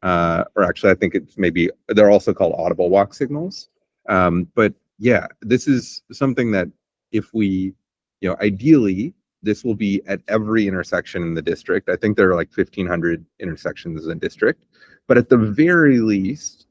Speaker 1: or actually I think it's maybe, they're also called audible walk signals. But yeah, this is something that if we, ideally, this will be at every intersection in the district. I think there are like 1,500 intersections in the district, but at the very least,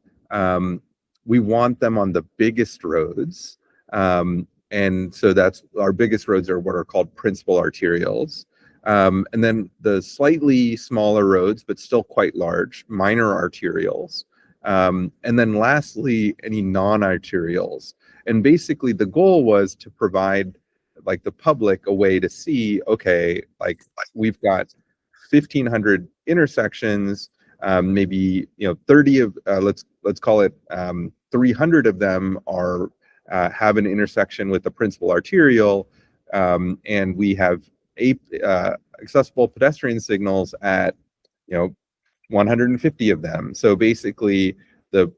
Speaker 1: we want them on the biggest roads. And so that's our biggest roads are what are called principal arterials. And then the slightly smaller roads, but still quite large, minor arterials. And then lastly, any non-arterials. And basically the goal was to provide like the public a way to see, okay, like we've got 1,500 intersections, maybe 30 of let's call it 300 of them are have an intersection with the principal arterial, and we have accessible pedestrian signals at 150 of them. So basically, the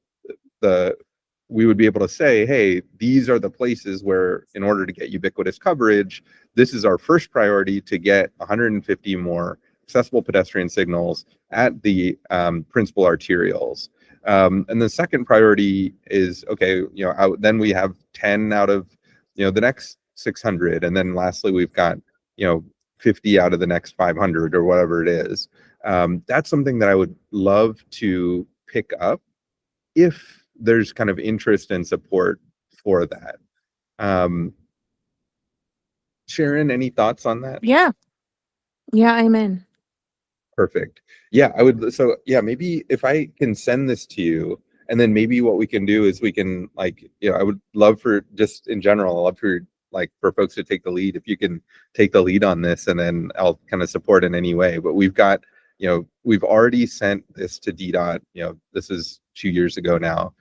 Speaker 1: we would be able to say, hey, these are the places where, in order to get ubiquitous coverage, this is our first priority to get 150 more accessible pedestrian signals at the principal arterials. And the second priority is, okay, then we have 10 out of, the next 600. And then lastly, we've got, 50 out of the next 500 or whatever it is. That's something that I would love to pick up if there's kind of interest and support for that. Sharon, any thoughts on that?
Speaker 4: Yeah, I'm in.
Speaker 1: Perfect. Yeah, I would. So yeah, maybe if I can send this to you, and then maybe what we can do is we can I would love for just in general, I'd love for folks to take the lead. If you can take the lead on this, and then I'll kind of support in any way. But we've got, we've already sent this to DDOT. This is 2 years ago now.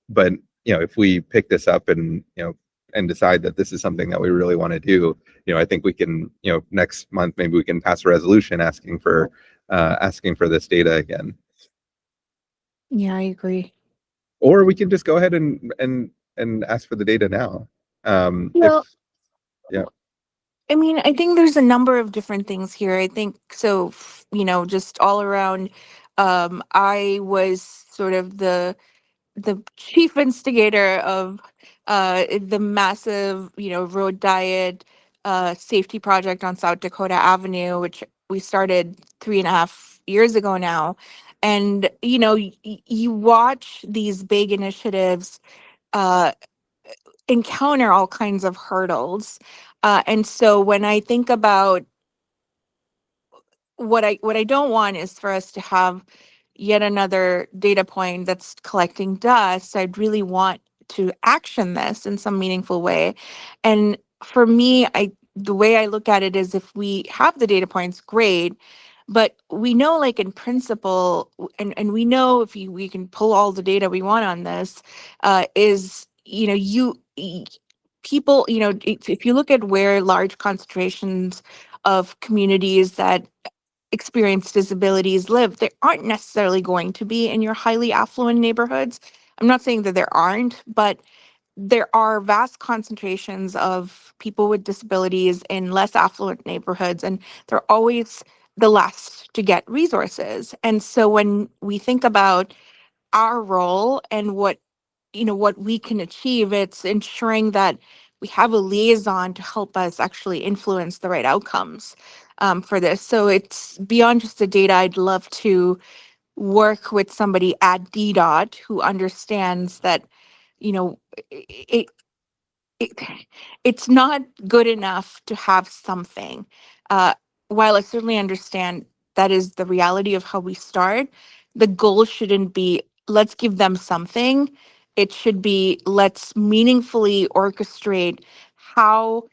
Speaker 1: But if we pick this up and and decide that this is something that we really want to do, I think we can, next month maybe we can pass a resolution asking for this data again.
Speaker 4: Yeah, I agree.
Speaker 1: Or we can just go ahead and ask for the data now.
Speaker 4: Well,
Speaker 1: yeah.
Speaker 4: I mean, I think there's a number of different things here. I think so, just all around, I was sort of the chief instigator of the massive, road diet safety project on South Dakota Avenue, which we started 3.5 years ago now. And, you watch these big initiatives uh, encounter all kinds of hurdles. And so when I think about what I don't want is for us to have yet another data point that's collecting dust. I'd really want to action this in some meaningful way. And for me, the way I look at it is if we have the data points, great. But we know, like in principle, and we know if we can pull all the data we want on this, is people, if you look at where large concentrations of communities that experience disabilities live, they aren't necessarily going to be in your highly affluent neighborhoods. I'm not saying that there aren't, but there are vast concentrations of people with disabilities in less affluent neighborhoods, and they're always the last to get resources. And so when we think about our role and what we can achieve, it's ensuring that we have a liaison to help us actually influence the right outcomes for this. So it's beyond just the data. I'd love to work with somebody at DDOT who understands that, you know, it, it it's not good enough to have something. Uh, while I certainly understand that is the reality of how we start, the goal shouldn't be let's give them something. It should be let's meaningfully orchestrate how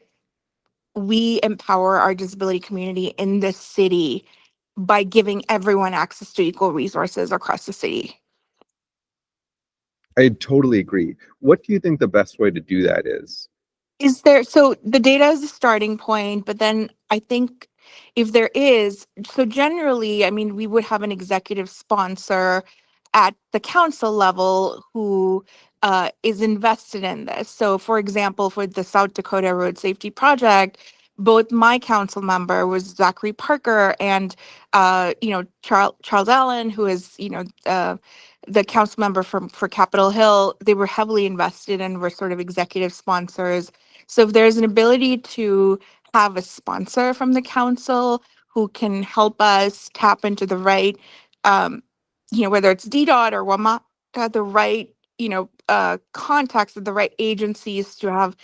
Speaker 4: we empower our disability community in this city by giving everyone access to equal resources across the city.
Speaker 1: I totally agree. What do you think the best way to do that is?
Speaker 4: So the data is a starting point, but then I think if there is, so generally, I mean, we would have an executive sponsor at the council level who is invested in this. So for example, for the South Dakota Road Safety Project, both my council member was Zachary Parker and, Charles Allen, who is, the council member for Capitol Hill. They were heavily invested and were sort of executive sponsors. So if there's an ability to have a sponsor from the council who can help us tap into the right, whether it's DDOT or WMAACDC, the right, contacts with the right agencies to have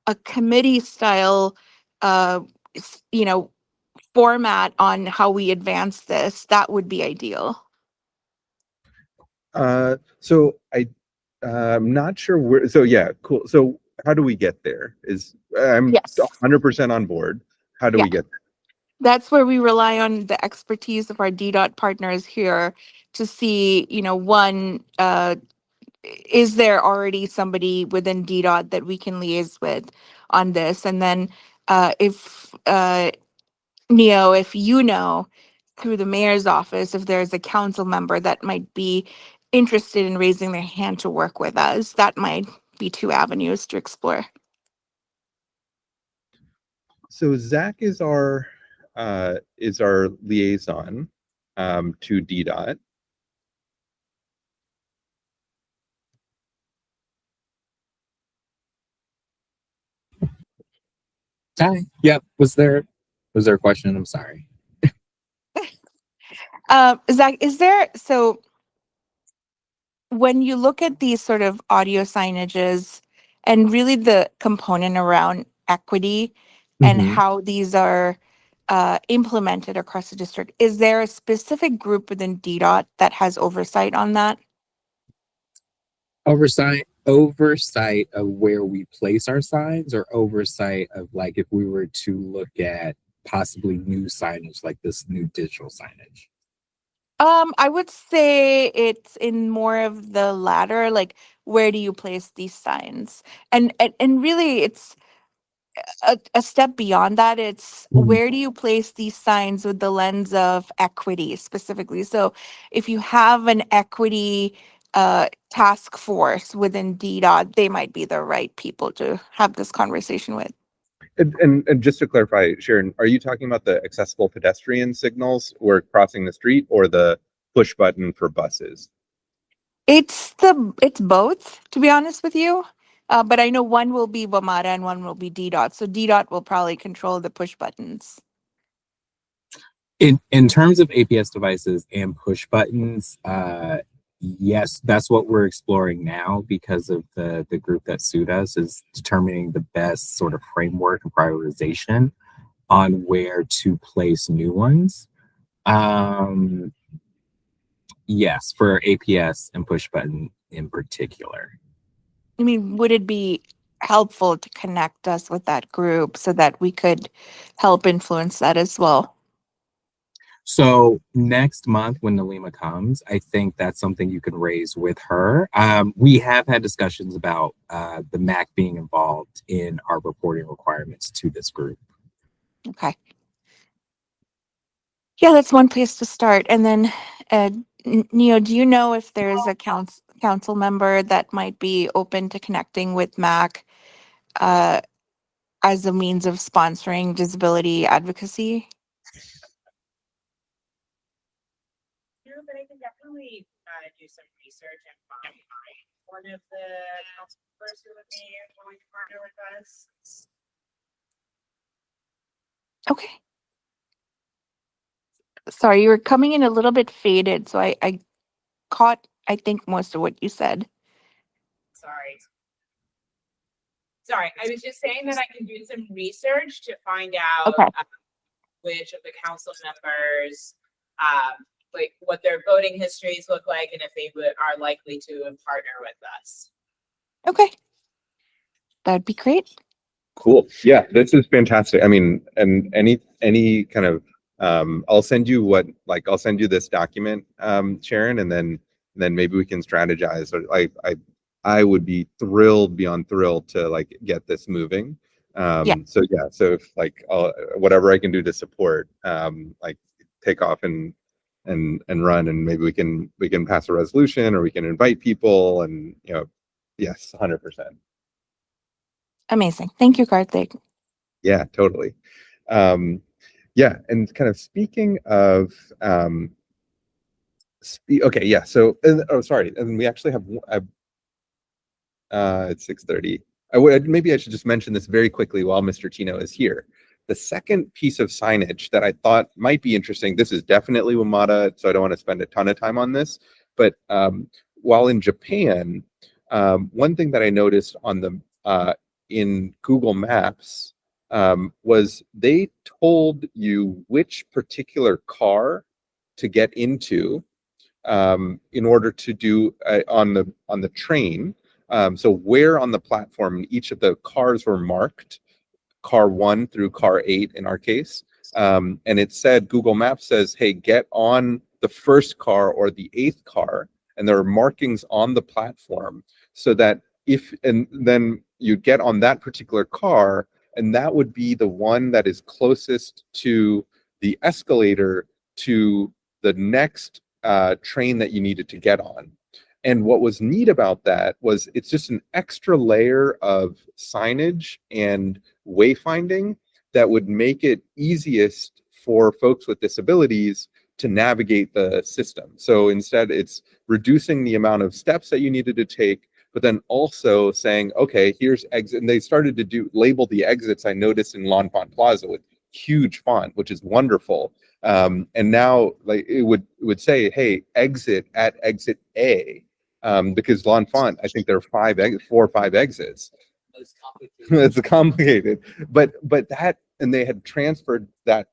Speaker 4: a committee style, uh, s- you know, format on how we advance this, that would be ideal.
Speaker 1: I'm not sure where. So yeah, cool. So how do we get there? I'm
Speaker 4: Yes.
Speaker 1: 100% on board. How do
Speaker 4: Yeah.
Speaker 1: we get there?
Speaker 4: That's where we rely on the expertise of our DDOT partners here to see, one, is there already somebody within DDOT that we can liaise with on this? And then if Neo, if through the mayor's office, if there's a council member that might be interested in raising their hand to work with us, that might be two avenues to explore.
Speaker 1: So Zach is our liaison to DDOT.
Speaker 9: Hi. Yep. Was there a question? I'm sorry.
Speaker 4: Zach, so when you look at these sort of audio signages and really the component around equity and
Speaker 9: Mhm.
Speaker 4: how these are implemented across the district, is there a specific group within DDOT that has oversight on that?
Speaker 9: Oversight of where we place our signs, or oversight of like if we were to look at possibly new signage like this new digital signage.
Speaker 4: I would say it's in more of the latter, like where do you place these signs? And really it's a step beyond that. It's
Speaker 9: Mhm.
Speaker 4: where do you place these signs with the lens of equity specifically? So if you have an equity task force within DDOT, they might be the right people to have this conversation with.
Speaker 1: And just to clarify, Sharon, are you talking about the accessible pedestrian signals where crossing the street, or the push button for buses?
Speaker 4: It's both, to be honest with you. But I know one will be WMATA and one will be DDOT. So DDOT will probably control the push buttons.
Speaker 9: In terms of APS devices and push buttons, yes, that's what we're exploring now, because of the group that sued us is determining the best sort of framework and prioritization on where to place new ones. Yes, for APS and push button in particular.
Speaker 4: I mean, would it be helpful to connect us with that group so that we could help influence that as well?
Speaker 9: So next month when Nalima comes, I think that's something you can raise with her. We have had discussions about the MAAC being involved in our reporting requirements to this group.
Speaker 4: Okay. Yeah, that's one place to start. And then, Neo, do you know if there's a council member that might be open to connecting with MAAC as a means of sponsoring disability advocacy?
Speaker 8: True, but I can definitely do some research and find one of the council members who would be willing to partner with us.
Speaker 4: Okay. Sorry, you were coming in a little bit faded, so I caught, I think, most of what you said.
Speaker 8: Sorry, I was just saying that I can do some research to find out
Speaker 4: Okay.
Speaker 8: which of the council members, like what their voting histories look like, and if they are likely to partner with us.
Speaker 4: Okay. That'd be great.
Speaker 1: Cool. Yeah, this is fantastic. I mean, and any kind of I'll send you I'll send you this document, Sharon, and then maybe we can strategize. I would be thrilled beyond thrilled to like get this moving.
Speaker 4: Yeah.
Speaker 1: So yeah, so if whatever I can do to support, like take off and run, and maybe we can pass a resolution, or we can invite people, and yes, 100%.
Speaker 4: Amazing. Thank you, Karthik.
Speaker 1: Yeah, totally. Yeah, and kind of speaking of okay, yeah. So sorry, and we actually have it's 6:30. Maybe I should just mention this very quickly while Mr. Tino is here. The second piece of signage that I thought might be interesting, this is definitely WMATA, so I don't want to spend a ton of time on this, but while in Japan, one thing that I noticed on the in Google Maps was they told you which particular car to get into in order to do on the train. So where on the platform each of the cars were marked, car 1 through car 8 in our case, and it said, Google Maps says, hey, get on the first car or the 8th car, and there are markings on the platform so that then you get on that particular car, and that would be the one that is closest to the escalator to the next train that you needed to get on. And what was neat about that was it's just an extra layer of signage and wayfinding that would make it easiest for folks with disabilities to navigate the system. So instead, it's reducing the amount of steps that you needed to take, but then also saying, okay, here's exit. And they started to label the exits, I noticed, in L'Enfant Plaza with huge font, which is wonderful. And now like it would say, hey, exit at exit A. Because L'Enfant, I think there are 4 or 5 exits. It's complicated, but that, and they had transferred that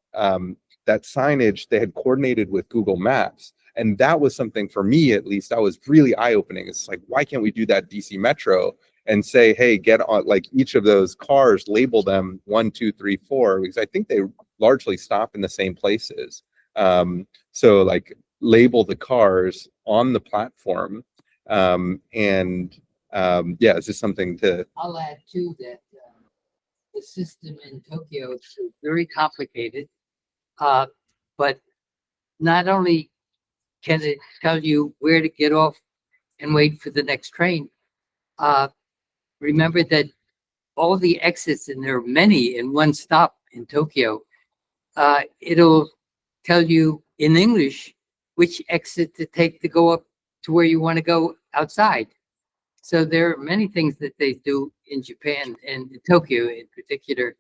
Speaker 1: that signage, they had coordinated with Google Maps, and that was something for me, at least, that was really eye-opening. It's like, why can't we do that DC Metro and say, hey, get on like each of those cars, label them 1, 2, 3, 4, because I think they largely stop in the same places. So like label the cars on the platform. Yeah, is this something to?
Speaker 7: I'll add too that the system in Tokyo is very complicated, but not only can it tell you where to get off and wait for the next train. Remember that all the exits, and there are many in one stop in Tokyo, it'll tell you in English which exit to take to go up to where you want to go outside. So there are many things that they do in Japan and in Tokyo in particular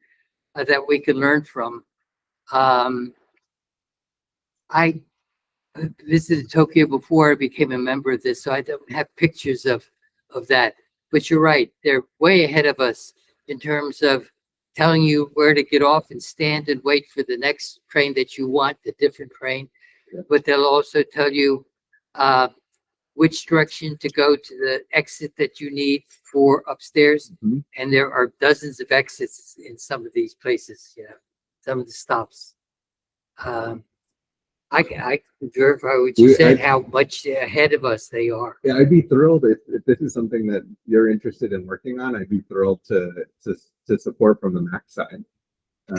Speaker 7: that we can learn from. I visited Tokyo before I became a member of this, so I don't have pictures of that. But you're right, they're way ahead of us in terms of telling you where to get off and stand and wait for the next train that you want, the different train. But they'll also tell you which direction to go to the exit that you need for upstairs. And there are dozens of exits in some of these places, some of the stops. I can verify what you said, how much ahead of us they are.
Speaker 1: Yeah, I'd be thrilled if this is something that you're interested in working on. I'd be thrilled to support from the MAAC side.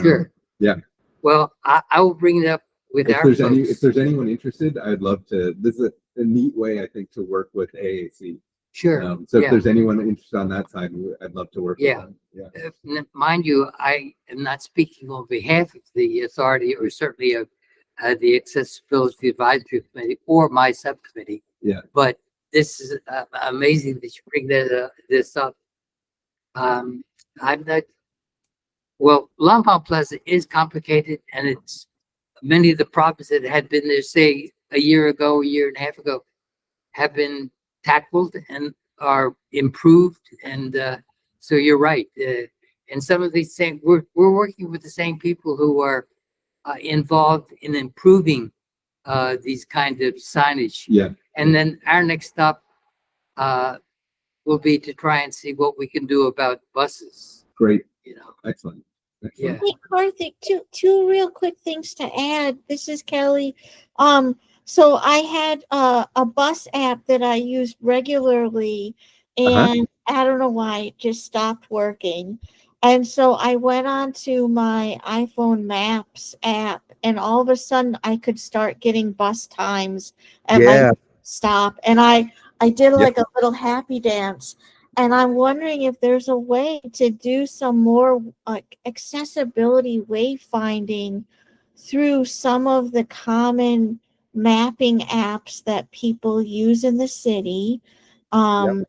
Speaker 7: Sure.
Speaker 1: Yeah.
Speaker 7: Well, I will bring it up with our folks.
Speaker 1: If there's anyone interested, I'd love to. This is a neat way, I think, to work with AAC.
Speaker 7: Sure.
Speaker 1: So if there's anyone interested on that side, I'd love to work with them. Yeah.
Speaker 7: Mind you, I am not speaking on behalf of the authority or certainly of the Accessibility Advisory Committee or my subcommittee.
Speaker 1: Yeah.
Speaker 7: But this is amazing that you bring this up. I'm not. Well, Longmont Plaza is complicated, and it's many of the problems that had been there, say, a year ago, a year and a half ago, have been tackled and are improved. And so you're right. And some of these things, we're working with the same people who are involved in improving these kind of signage.
Speaker 1: Yeah.
Speaker 7: And then our next stop will be to try and see what we can do about buses.
Speaker 1: Great. Excellent.
Speaker 7: Yeah.
Speaker 2: Hey, Karthik, two real quick things to add. This is Kelly. So I had a bus app that I used regularly, and I don't know why it just stopped working. And so I went on to my iPhone Maps app, and all of a sudden I could start getting bus times at my stop. And I did like a little happy dance. And I'm wondering if there's a way to do some more accessibility wayfinding through some of the common mapping apps that people use in the city. Like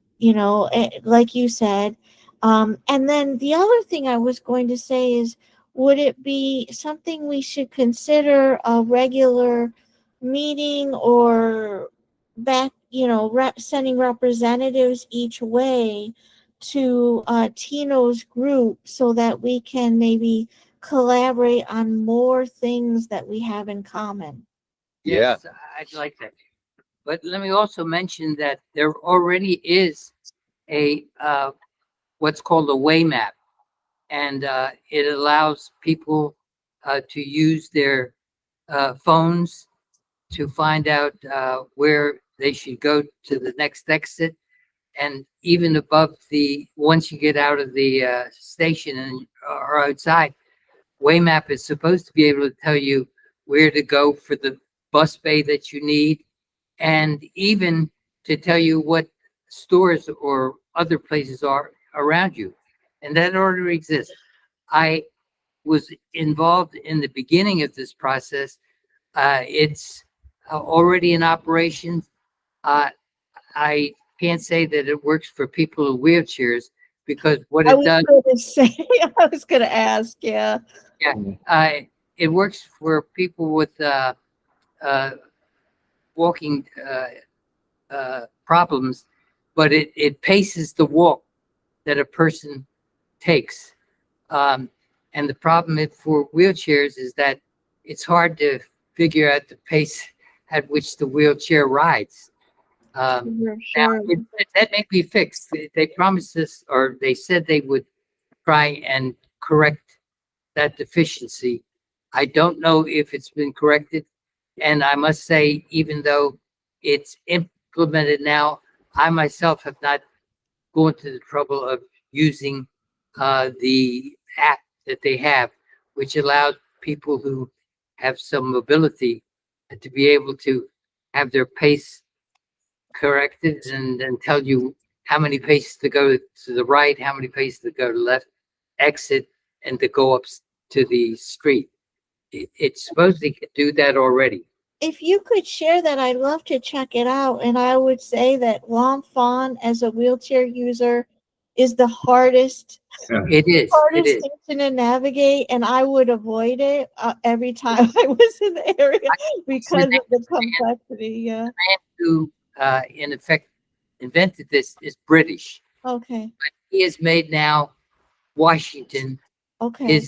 Speaker 2: you said. And then the other thing I was going to say is, would it be something we should consider a regular meeting or sending representatives each way to Tino's group so that we can maybe collaborate on more things that we have in common?
Speaker 7: Yes, I'd like that. But let me also mention that there already is a what's called a way map, and it allows people to use their phones to find out where they should go to the next exit. And even above once you get out of the station and are outside, Waymap is supposed to be able to tell you where to go for the bus bay that you need, and even to tell you what stores or other places are around you. And that already exists. I was involved in the beginning of this process. It's already in operation. I can't say that it works for people in wheelchairs, because what it does.
Speaker 2: I was going to ask, yeah.
Speaker 7: Yeah, it works for people with walking problems, but it paces the walk that a person takes. And the problem for wheelchairs is that it's hard to figure out the pace at which the wheelchair rides. Now, that may be fixed. They promised this, or they said they would try and correct that deficiency. I don't know if it's been corrected. And I must say, even though it's implemented now, I myself have not gone to the trouble of using the app that they have, which allows people who have some mobility to be able to have their pace corrected and tell you how many paces to go to the right, how many paces to go to the left. exit and to go up to the street. It's supposed to do that already.
Speaker 2: If you could share that, I'd love to check it out. And I would say that L'Enfant, as a wheelchair user, is the hardest
Speaker 7: It is. It
Speaker 2: hardest
Speaker 7: is.
Speaker 2: section to navigate, and I would avoid it every time I was in the area because of the complexity. Yeah.
Speaker 7: The man who, in effect, invented this is British.
Speaker 2: Okay.
Speaker 7: But he has made now Washington
Speaker 2: Okay.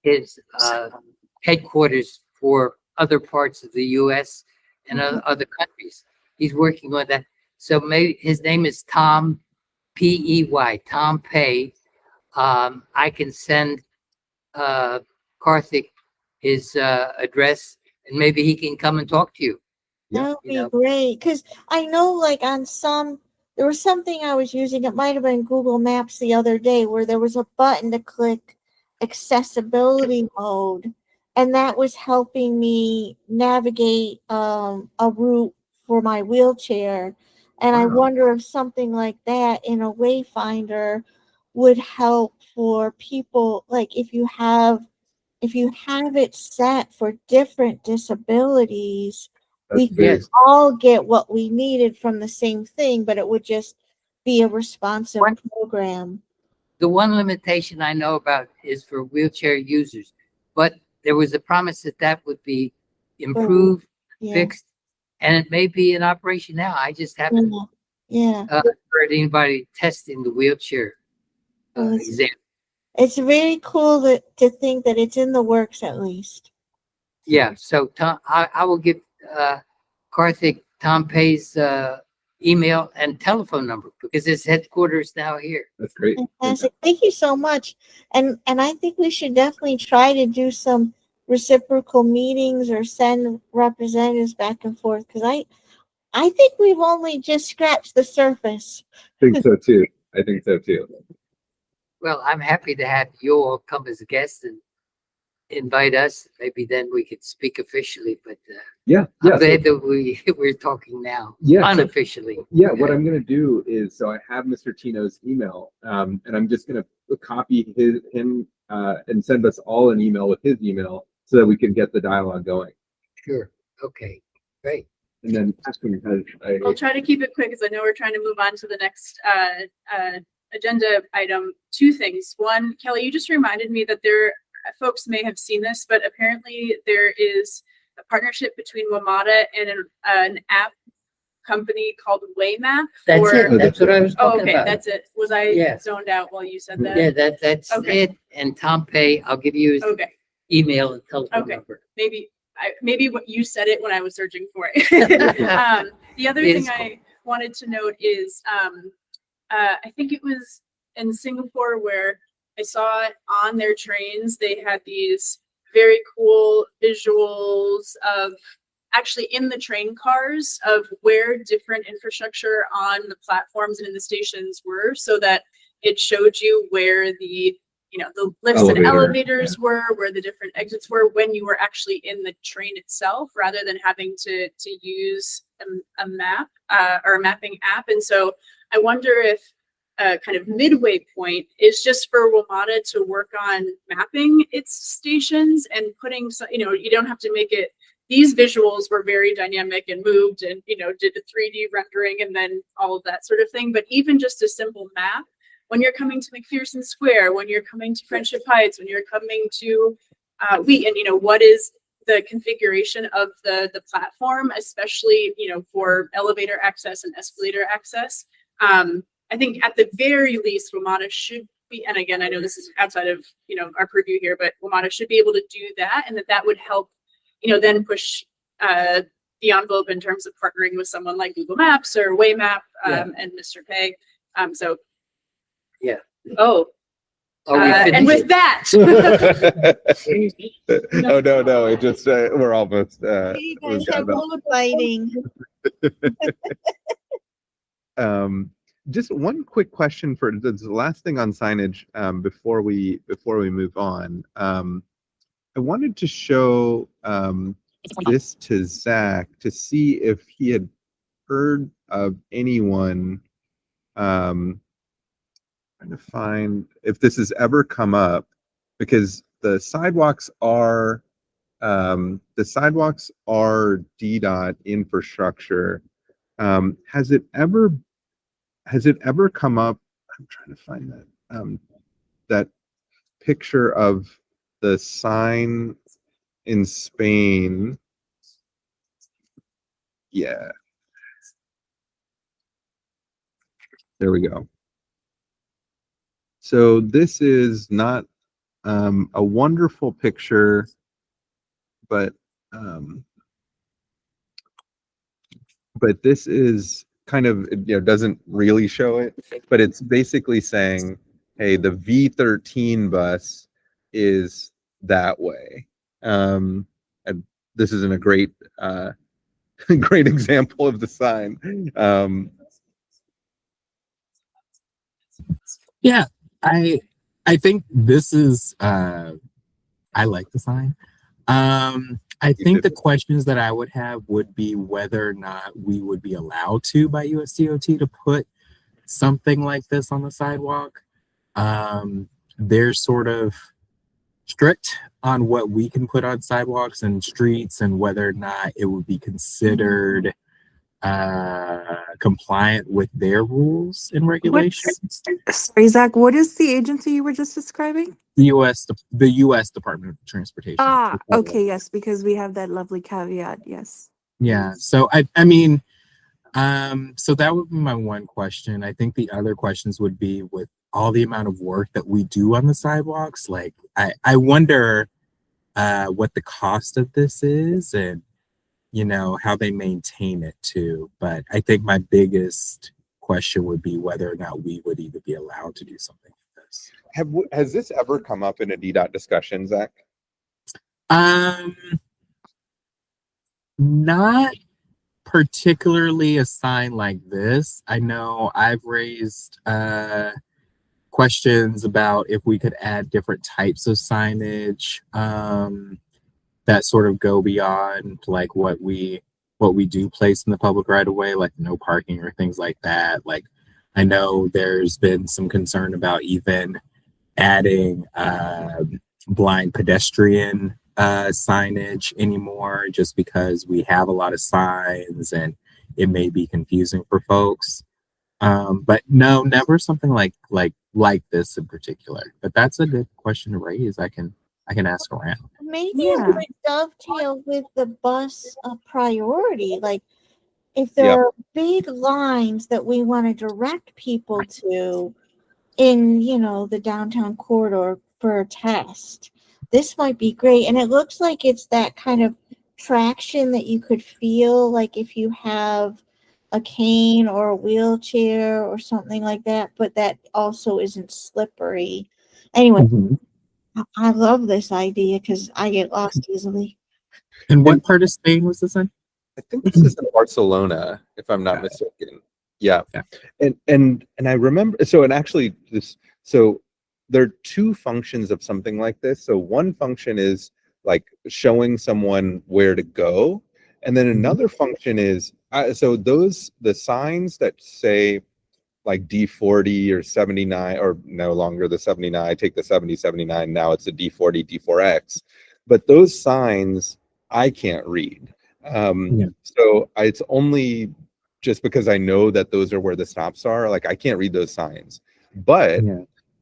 Speaker 7: his headquarters for other parts of the U.S. and other countries. He's working on that. So maybe his name is Tom, P-E-Y, Tom Pay. I can send Karthik his address, and maybe he can come and talk to you.
Speaker 2: That would be great, because I know, like, there was something I was using, it might have been Google Maps the other day, where there was a button to click accessibility mode, and that was helping me navigate a route for my wheelchair. And I wonder if something like that in a wayfinder would help for people, like if you have it set for different disabilities, we could all get what we needed from the same thing, but it would just be a responsive program.
Speaker 7: The one limitation I know about is for wheelchair users, but there was a promise that that would be improved, fixed, and it may be in operation now. I just haven't heard anybody testing the wheelchair exam.
Speaker 2: It's very cool to think that it's in the works at least.
Speaker 7: Yeah, so Tom, I will give Karthik Tom Pay's email and telephone number because his headquarters now here.
Speaker 1: That's great.
Speaker 2: Fantastic. Thank you so much. And I think we should definitely try to do some reciprocal meetings or send representatives back and forth, because I think we've only just scratched the surface.
Speaker 1: I think so too. I think so too.
Speaker 7: Well, I'm happy to have you all come as a guest and invite us. Maybe then we could speak officially, but I'm glad that we're talking now, unofficially.
Speaker 1: What I'm going to do is, so I have Mr. Tino's email, and I'm just going to copy him and send us all an email with his email so that we can get the dialogue going.
Speaker 7: Sure. Okay. Great.
Speaker 1: And then
Speaker 6: I'll try to keep it quick because I know we're trying to move on to the next agenda item. Two things. One, Kelly, you just reminded me that folks may have seen this, but apparently there is a partnership between WMATA and an app company called WayMap.
Speaker 7: That's it. That's what I was talking about.
Speaker 6: That's it. Was I zoned out while you said that?
Speaker 7: Yeah, that's it. And Tom Pay, I'll give you his email and telephone number.
Speaker 6: Maybe what you said it when I was searching for it. The other thing I wanted to note is I think it was in Singapore where I saw it on their trains. They had these very cool visuals of actually in the train cars of where different infrastructure on the platforms and in the stations were, so that it showed you where the lifts and elevators were, where the different exits were when you were actually in the train itself, rather than having to use a map or a mapping app. And so I wonder if kind of midway point is just for WMATA to work on mapping its stations and putting, you don't have to make it. These visuals were very dynamic and moved and, did a 3D rendering and then all of that sort of thing. But even just a simple map, when you're coming to McPherson Square, when you're coming to Friendship Heights, when you're coming to what is the configuration of the platform, especially, for elevator access and escalator access. I think at the very least, WMATA should be, and again, I know this is outside of, our purview here, but WMATA should be able to do that, and that would help, then push the envelope in terms of partnering with someone like Google Maps or WayMap and Mr. Pay. And with that.
Speaker 1: No, it just we're almost
Speaker 2: You guys have road lighting.
Speaker 1: Just one quick question for the last thing on signage before we move on. I wanted to show this to Zach to see if he had heard of anyone. trying to find if this has ever come up, because the sidewalks are DDOT infrastructure. Has it ever come up? I'm trying to find that picture of the sign in Spain. Yeah, there we go. So this is not a wonderful picture, but this is kind of, doesn't really show it, but it's basically saying, hey, the V13 bus is that way. And this isn't a great great example of the sign.
Speaker 9: Yeah, I think this is I like the sign. I think the questions that I would have would be whether or not we would be allowed to by USDOT to put something like this on the sidewalk. They're sort of strict on what we can put on sidewalks and streets and whether or not it would be considered compliant with their rules and regulations.
Speaker 4: Sorry, Zach, what is the agency you were just describing?
Speaker 9: The U.S. Department of Transportation.
Speaker 4: Ah, okay, yes, because we have that lovely caveat, yes.
Speaker 9: Yeah, so I mean, so that would be my one question. I think the other questions would be with all the amount of work that we do on the sidewalks. Like, I wonder what the cost of this is and, how they maintain it too. But I think my biggest question would be whether or not we would even be allowed to do something like this.
Speaker 1: Has this ever come up in a DDOT discussion, Zach?
Speaker 9: Not particularly a sign like this. I know I've raised questions about if we could add different types of signage that sort of go beyond like what we do place in the public right of way, like no parking or things like that. Like, I know there's been some concern about even adding blind pedestrian signage anymore, just because we have a lot of signs and it may be confusing for folks. But no, never something like this in particular. But that's a good question to raise. I can ask around.
Speaker 2: Maybe
Speaker 4: Yeah.
Speaker 2: it would dovetail with the bus priority. Like, if there are big lines that we want to direct people to in, the downtown corridor for a test, this might be great. And it looks like it's that kind of traction that you could feel, like if you have a cane or a wheelchair or something like that, but that also isn't slippery. Anyway, I love this idea because I get lost easily.
Speaker 9: And what part of Spain was this in?
Speaker 1: I think this is in Barcelona, if I'm not mistaken. Yeah. And I remember, so there are two functions of something like this. So one function is like showing someone where to go, and then another function is the signs that say like D40 or 79, or no longer the 79, I take the 70, 79, now it's a D40, D4X. But those signs I can't read. So it's only just because I know that those are where the stops are, like I can't read those signs. But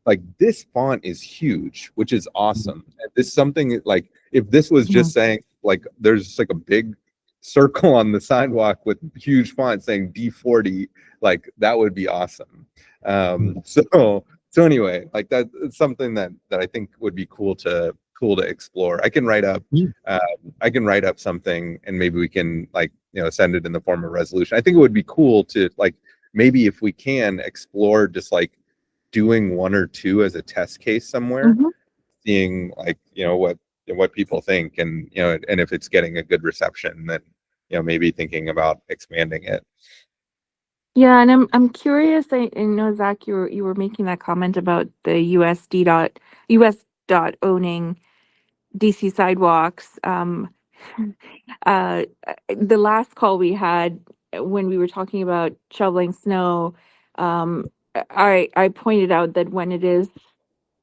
Speaker 1: like this font is huge, which is awesome. And this is something like, if this was just saying like there's like a big circle on the sidewalk with huge font saying D40, like that would be awesome. So anyway, like that's something that I think would be cool to explore. I can write up something and maybe we can like, send it in the form of resolution. I think it would be cool to like, maybe if we can explore just like doing one or two as a test case somewhere, seeing like, what people think, and and if it's getting a good reception, then maybe thinking about expanding it.
Speaker 4: Yeah, and I'm curious. I know, Zach, you were making that comment about the US dot owning DC sidewalks. The last call we had when we were talking about shoveling snow, I pointed out that when it is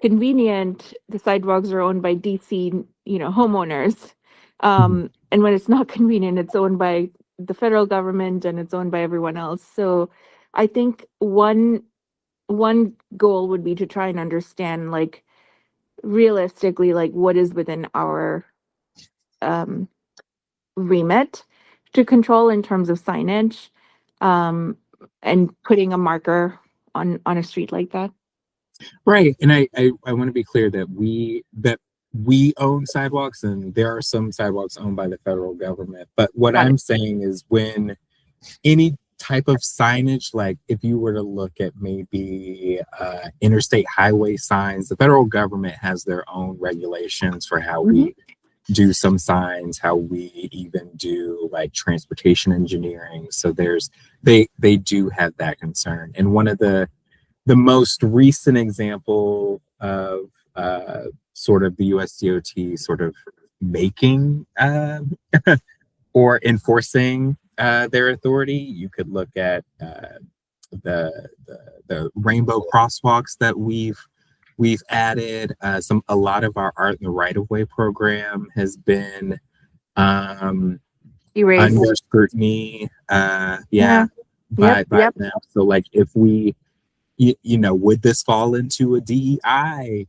Speaker 4: convenient, the sidewalks are owned by DC, homeowners. And when it's not convenient, it's owned by the federal government and it's owned by everyone else. So I think one goal would be to try and understand, like, realistically, like, what is within our um remit to control in terms of signage, um and putting a marker on a street like that.
Speaker 9: Right. And I want to be clear that we own sidewalks, and there are some sidewalks owned by the federal government. But what
Speaker 4: Got it.
Speaker 9: I'm saying is, when any type of signage, like if you were to look at maybe interstate highway signs, the federal government has their own regulations for how we do some signs, how we even do like transportation engineering. So they do have that concern. And one of the most recent example of sort of the US DOT sort of making or enforcing their authority, you could look at the rainbow crosswalks that we've added. A lot of our art in the right of way program has been
Speaker 4: Erase.
Speaker 9: under scrutiny. By
Speaker 4: Yep.
Speaker 9: now. So like, if we, would this fall into a DEI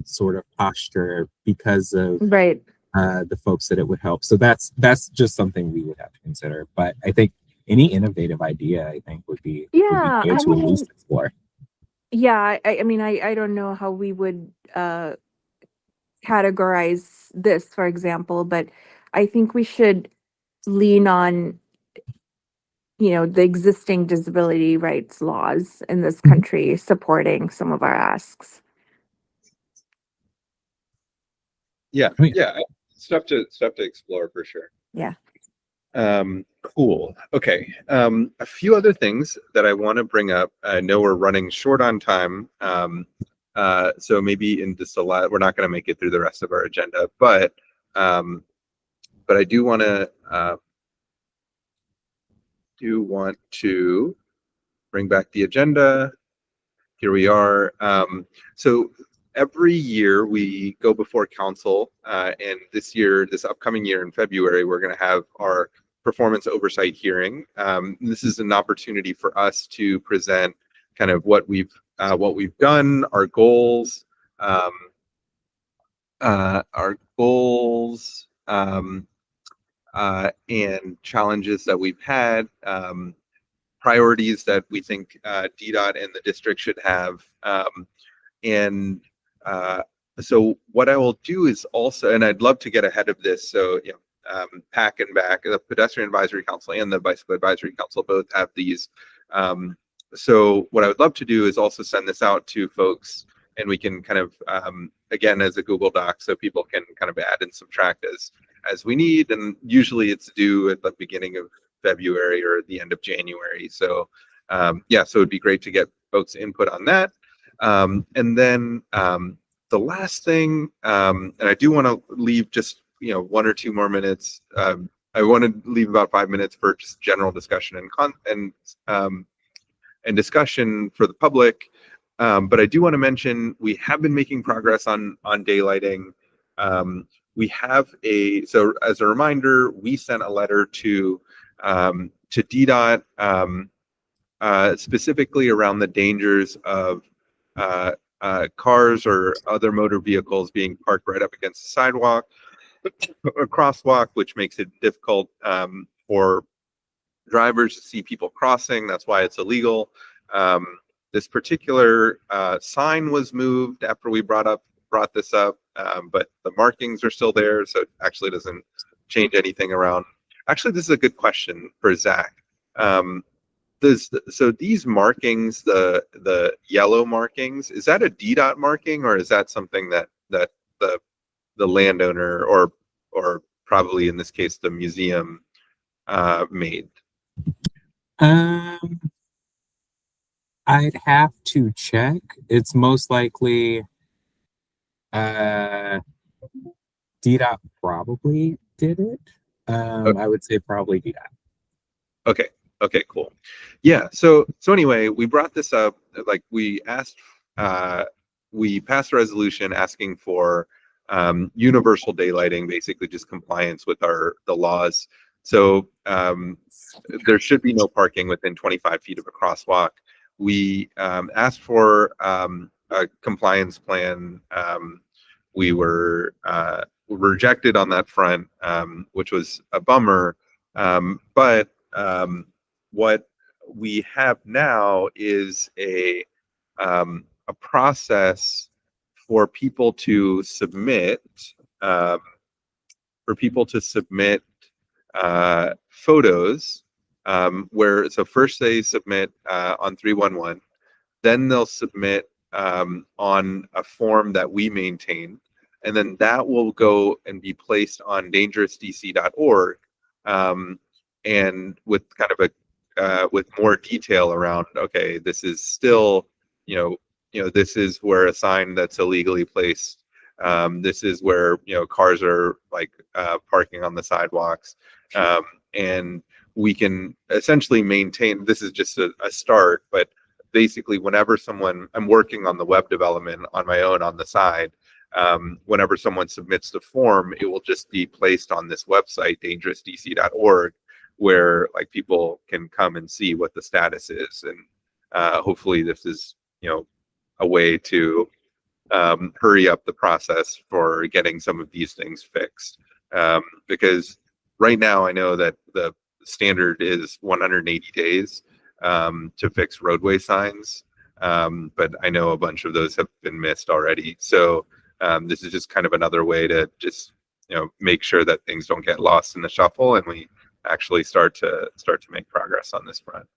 Speaker 9: sort of posture because of
Speaker 4: Right.
Speaker 9: the folks that it would help? So that's just something we would have to consider. But I think any innovative idea, I think, would be good to at least explore.
Speaker 4: Yeah, I mean, I don't know how we would categorize this, for example, but I think we should lean on, the existing disability rights laws in this country supporting some of our asks.
Speaker 1: Yeah, stuff to explore for sure.
Speaker 4: Yeah.
Speaker 1: Cool. Okay. A few other things that I want to bring up. I know we're running short on time. So maybe in just we're not going to make it through the rest of our agenda, but I do want to bring back the agenda. Here we are. So every year we go before council, and this upcoming year in February, we're going to have our performance oversight hearing. This is an opportunity for us to present kind of what we've done, our goals, and challenges that we've had, priorities that we think DDOT and the district should have. So what I will do is also, and I'd love to get ahead of this, so PAC and BAC, the Pedestrian Advisory Council and the Bicycle Advisory Council, both have these. So what I would love to do is also send this out to folks, and we can kind of, again, as a Google Doc, so people can kind of add and subtract as we need. And usually it's due at the beginning of February or the end of January. So so it'd be great to get folks' input on that. And then the last thing, and I do want to leave just 1 or 2 more minutes. I want to leave about 5 minutes for just general discussion and discussion for the public. But I do want to mention we have been making progress on daylighting. We have so as a reminder, we sent a letter to DDOT specifically around the dangers of cars or other motor vehicles being parked right up against the sidewalk, a crosswalk, which makes it difficult for drivers to see people crossing. That's why it's illegal. This particular sign was moved after we brought this up, but the markings are still there, so it actually doesn't change anything around. Actually, this is a good question for Zach. So these markings, the yellow markings, is that a DDOT marking, or is that something that the landowner or probably in this case the museum made?
Speaker 9: I'd have to check. It's most likely DDOT probably did it.
Speaker 1: Okay.
Speaker 9: I would say probably DDOT.
Speaker 1: Okay, Okay, cool. Yeah. So anyway, we brought this up. Like we asked, we passed a resolution asking for universal daylighting, basically just compliance with the laws. So there should be no parking within 25 feet of a crosswalk. We asked for a compliance plan. We were rejected on that front, which was a bummer. But what we have now is a process for people to submit um, photos where so first they submit on 311, then they'll submit on a form that we maintain, and then that will go and be placed on dangerousdc.org, and with kind of a with more detail around, okay, this is still, this is where a sign that's illegally placed. This is where cars are like parking on the sidewalks, and we can essentially maintain. This is just a start, but basically, whenever I'm working on the web development on my own on the side. Whenever someone submits the form, it will just be placed on this website, dangerousdc.org, where like people can come and see what the status is, and hopefully this is a way to hurry up the process for getting some of these things fixed, because right now I know that the standard is 180 days to fix roadway signs, but I know a bunch of those have been missed already, so this is just kind of another way to just make sure that things don't get lost in the shuffle and we actually start to make progress on this front.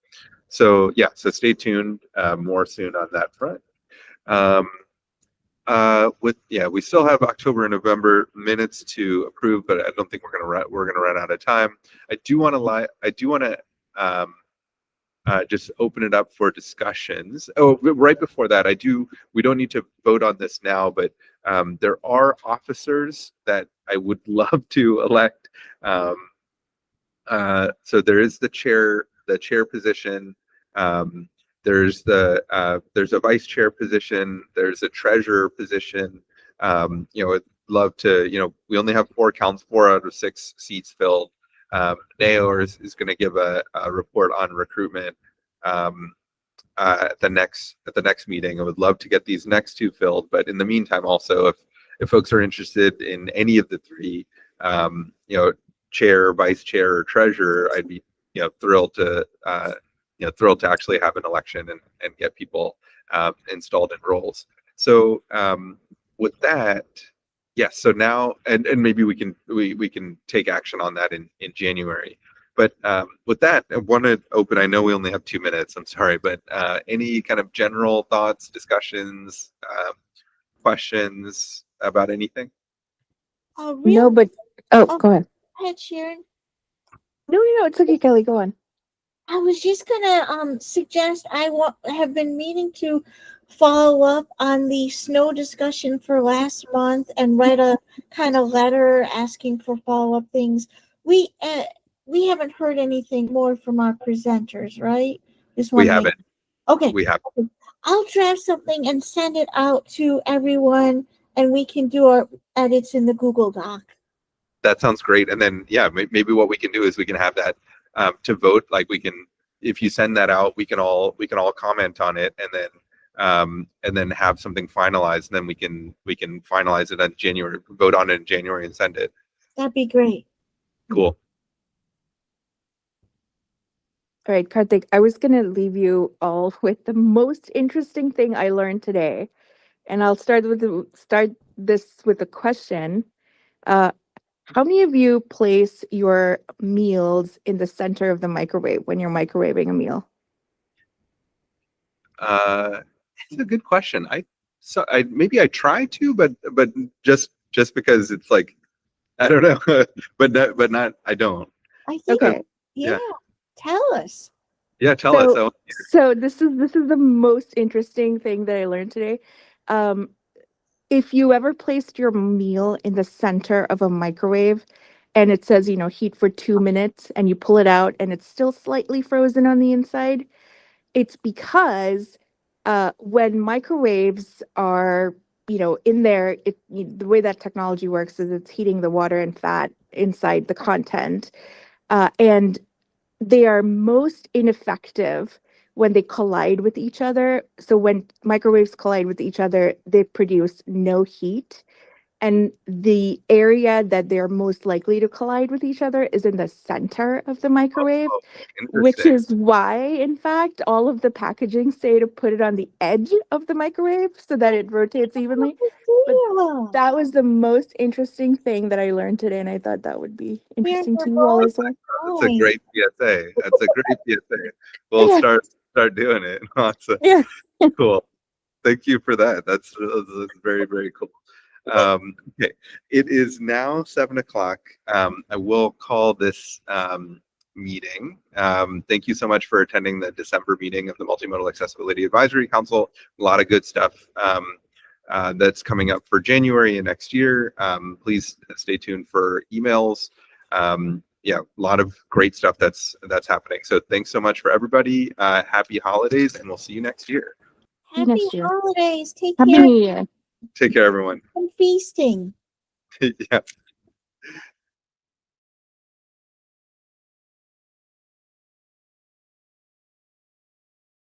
Speaker 1: So yeah, so stay tuned, more soon on that front. We still have October and November minutes to approve, but I don't think we're gonna run out of time. I do want to just open it up for discussions. Oh, right before that, we don't need to vote on this now, but there are officers that I would love to elect. So there is the chair position. There's a vice chair position. There's a treasurer position. I'd love to, we only have 4 out of 6 seats filled. Nao is going to give a report on recruitment at the next meeting. I would love to get these next 2 filled, but in the meantime, also if folks are interested in any of the 3, chair, vice chair, or treasurer, I'd be thrilled to actually have an election and get people installed in roles. So with that. Yes. So now, and maybe we can take action on that in January. But with that, I want to open. I know we only have 2 minutes. I'm sorry, but any kind of general thoughts, discussions, questions about anything?
Speaker 4: No, but go ahead.
Speaker 2: Go ahead, Sharon.
Speaker 4: No, it's okay, Kelly. Go on.
Speaker 2: I was just gonna suggest have been meaning to follow up on the snow discussion for last month and write a kind of letter asking for follow-up things. We haven't heard anything more from our presenters, right?
Speaker 1: We haven't.
Speaker 2: Okay.
Speaker 1: We have.
Speaker 2: Okay. I'll draft something and send it out to everyone, and we can do our edits in the Google Doc.
Speaker 1: That sounds great. And then, yeah, maybe what we can do is we can have that to vote. Like if you send that out, we can all comment on it, and then have something finalized. And then we can finalize it on January, vote on it in January, and send it.
Speaker 2: That'd be great.
Speaker 1: Cool.
Speaker 4: All right, Karthik, I was going to leave you all with the most interesting thing I learned today. And I'll start this with a question. How many of you place your meals in the center of the microwave when you're microwaving a meal?
Speaker 1: It's a good question. Maybe I try to, but just because it's like, I don't know, but not. I don't.
Speaker 2: I think.
Speaker 4: Okay.
Speaker 2: Yeah. Tell us.
Speaker 1: Yeah, tell us.
Speaker 4: So this is the most interesting thing that I learned today. If you ever placed your meal in the center of a microwave, and it says, heat for 2 minutes, and you pull it out and it's still slightly frozen on the inside. It's because when microwaves are, in there, the way that technology works is it's heating the water and fat inside the content. And they are most ineffective when they collide with each other. So when microwaves collide with each other, they produce no heat. And the area that they're most likely to collide with each other is in the center of the microwave, which
Speaker 1: Interesting.
Speaker 4: is why, in fact, all of the packaging say to put it on the edge of the microwave so that it rotates evenly. But that was the most interesting thing that I learned today, and I thought that would be interesting to you all as well.
Speaker 1: That's a great PSA. That's a great PSA. We'll
Speaker 4: Yeah.
Speaker 1: start doing it. Awesome.
Speaker 4: Yeah.
Speaker 1: Cool. Thank you for that. That's very, very cool. Okay, it is now 7 o'clock. I will call this meeting. Thank you so much for attending the December meeting of the Multimodal Accessibility Advisory Council. A lot of good stuff that's coming up for January and next year. Please stay tuned for emails. Yeah, a lot of great stuff that's happening. So thanks so much for everybody. Happy holidays, and we'll see you next year.
Speaker 2: Happy
Speaker 4: next year.
Speaker 2: holidays. Take
Speaker 4: Happy
Speaker 2: care.
Speaker 4: New Year.
Speaker 1: Take care, everyone.
Speaker 2: And feasting.
Speaker 1: Yeah.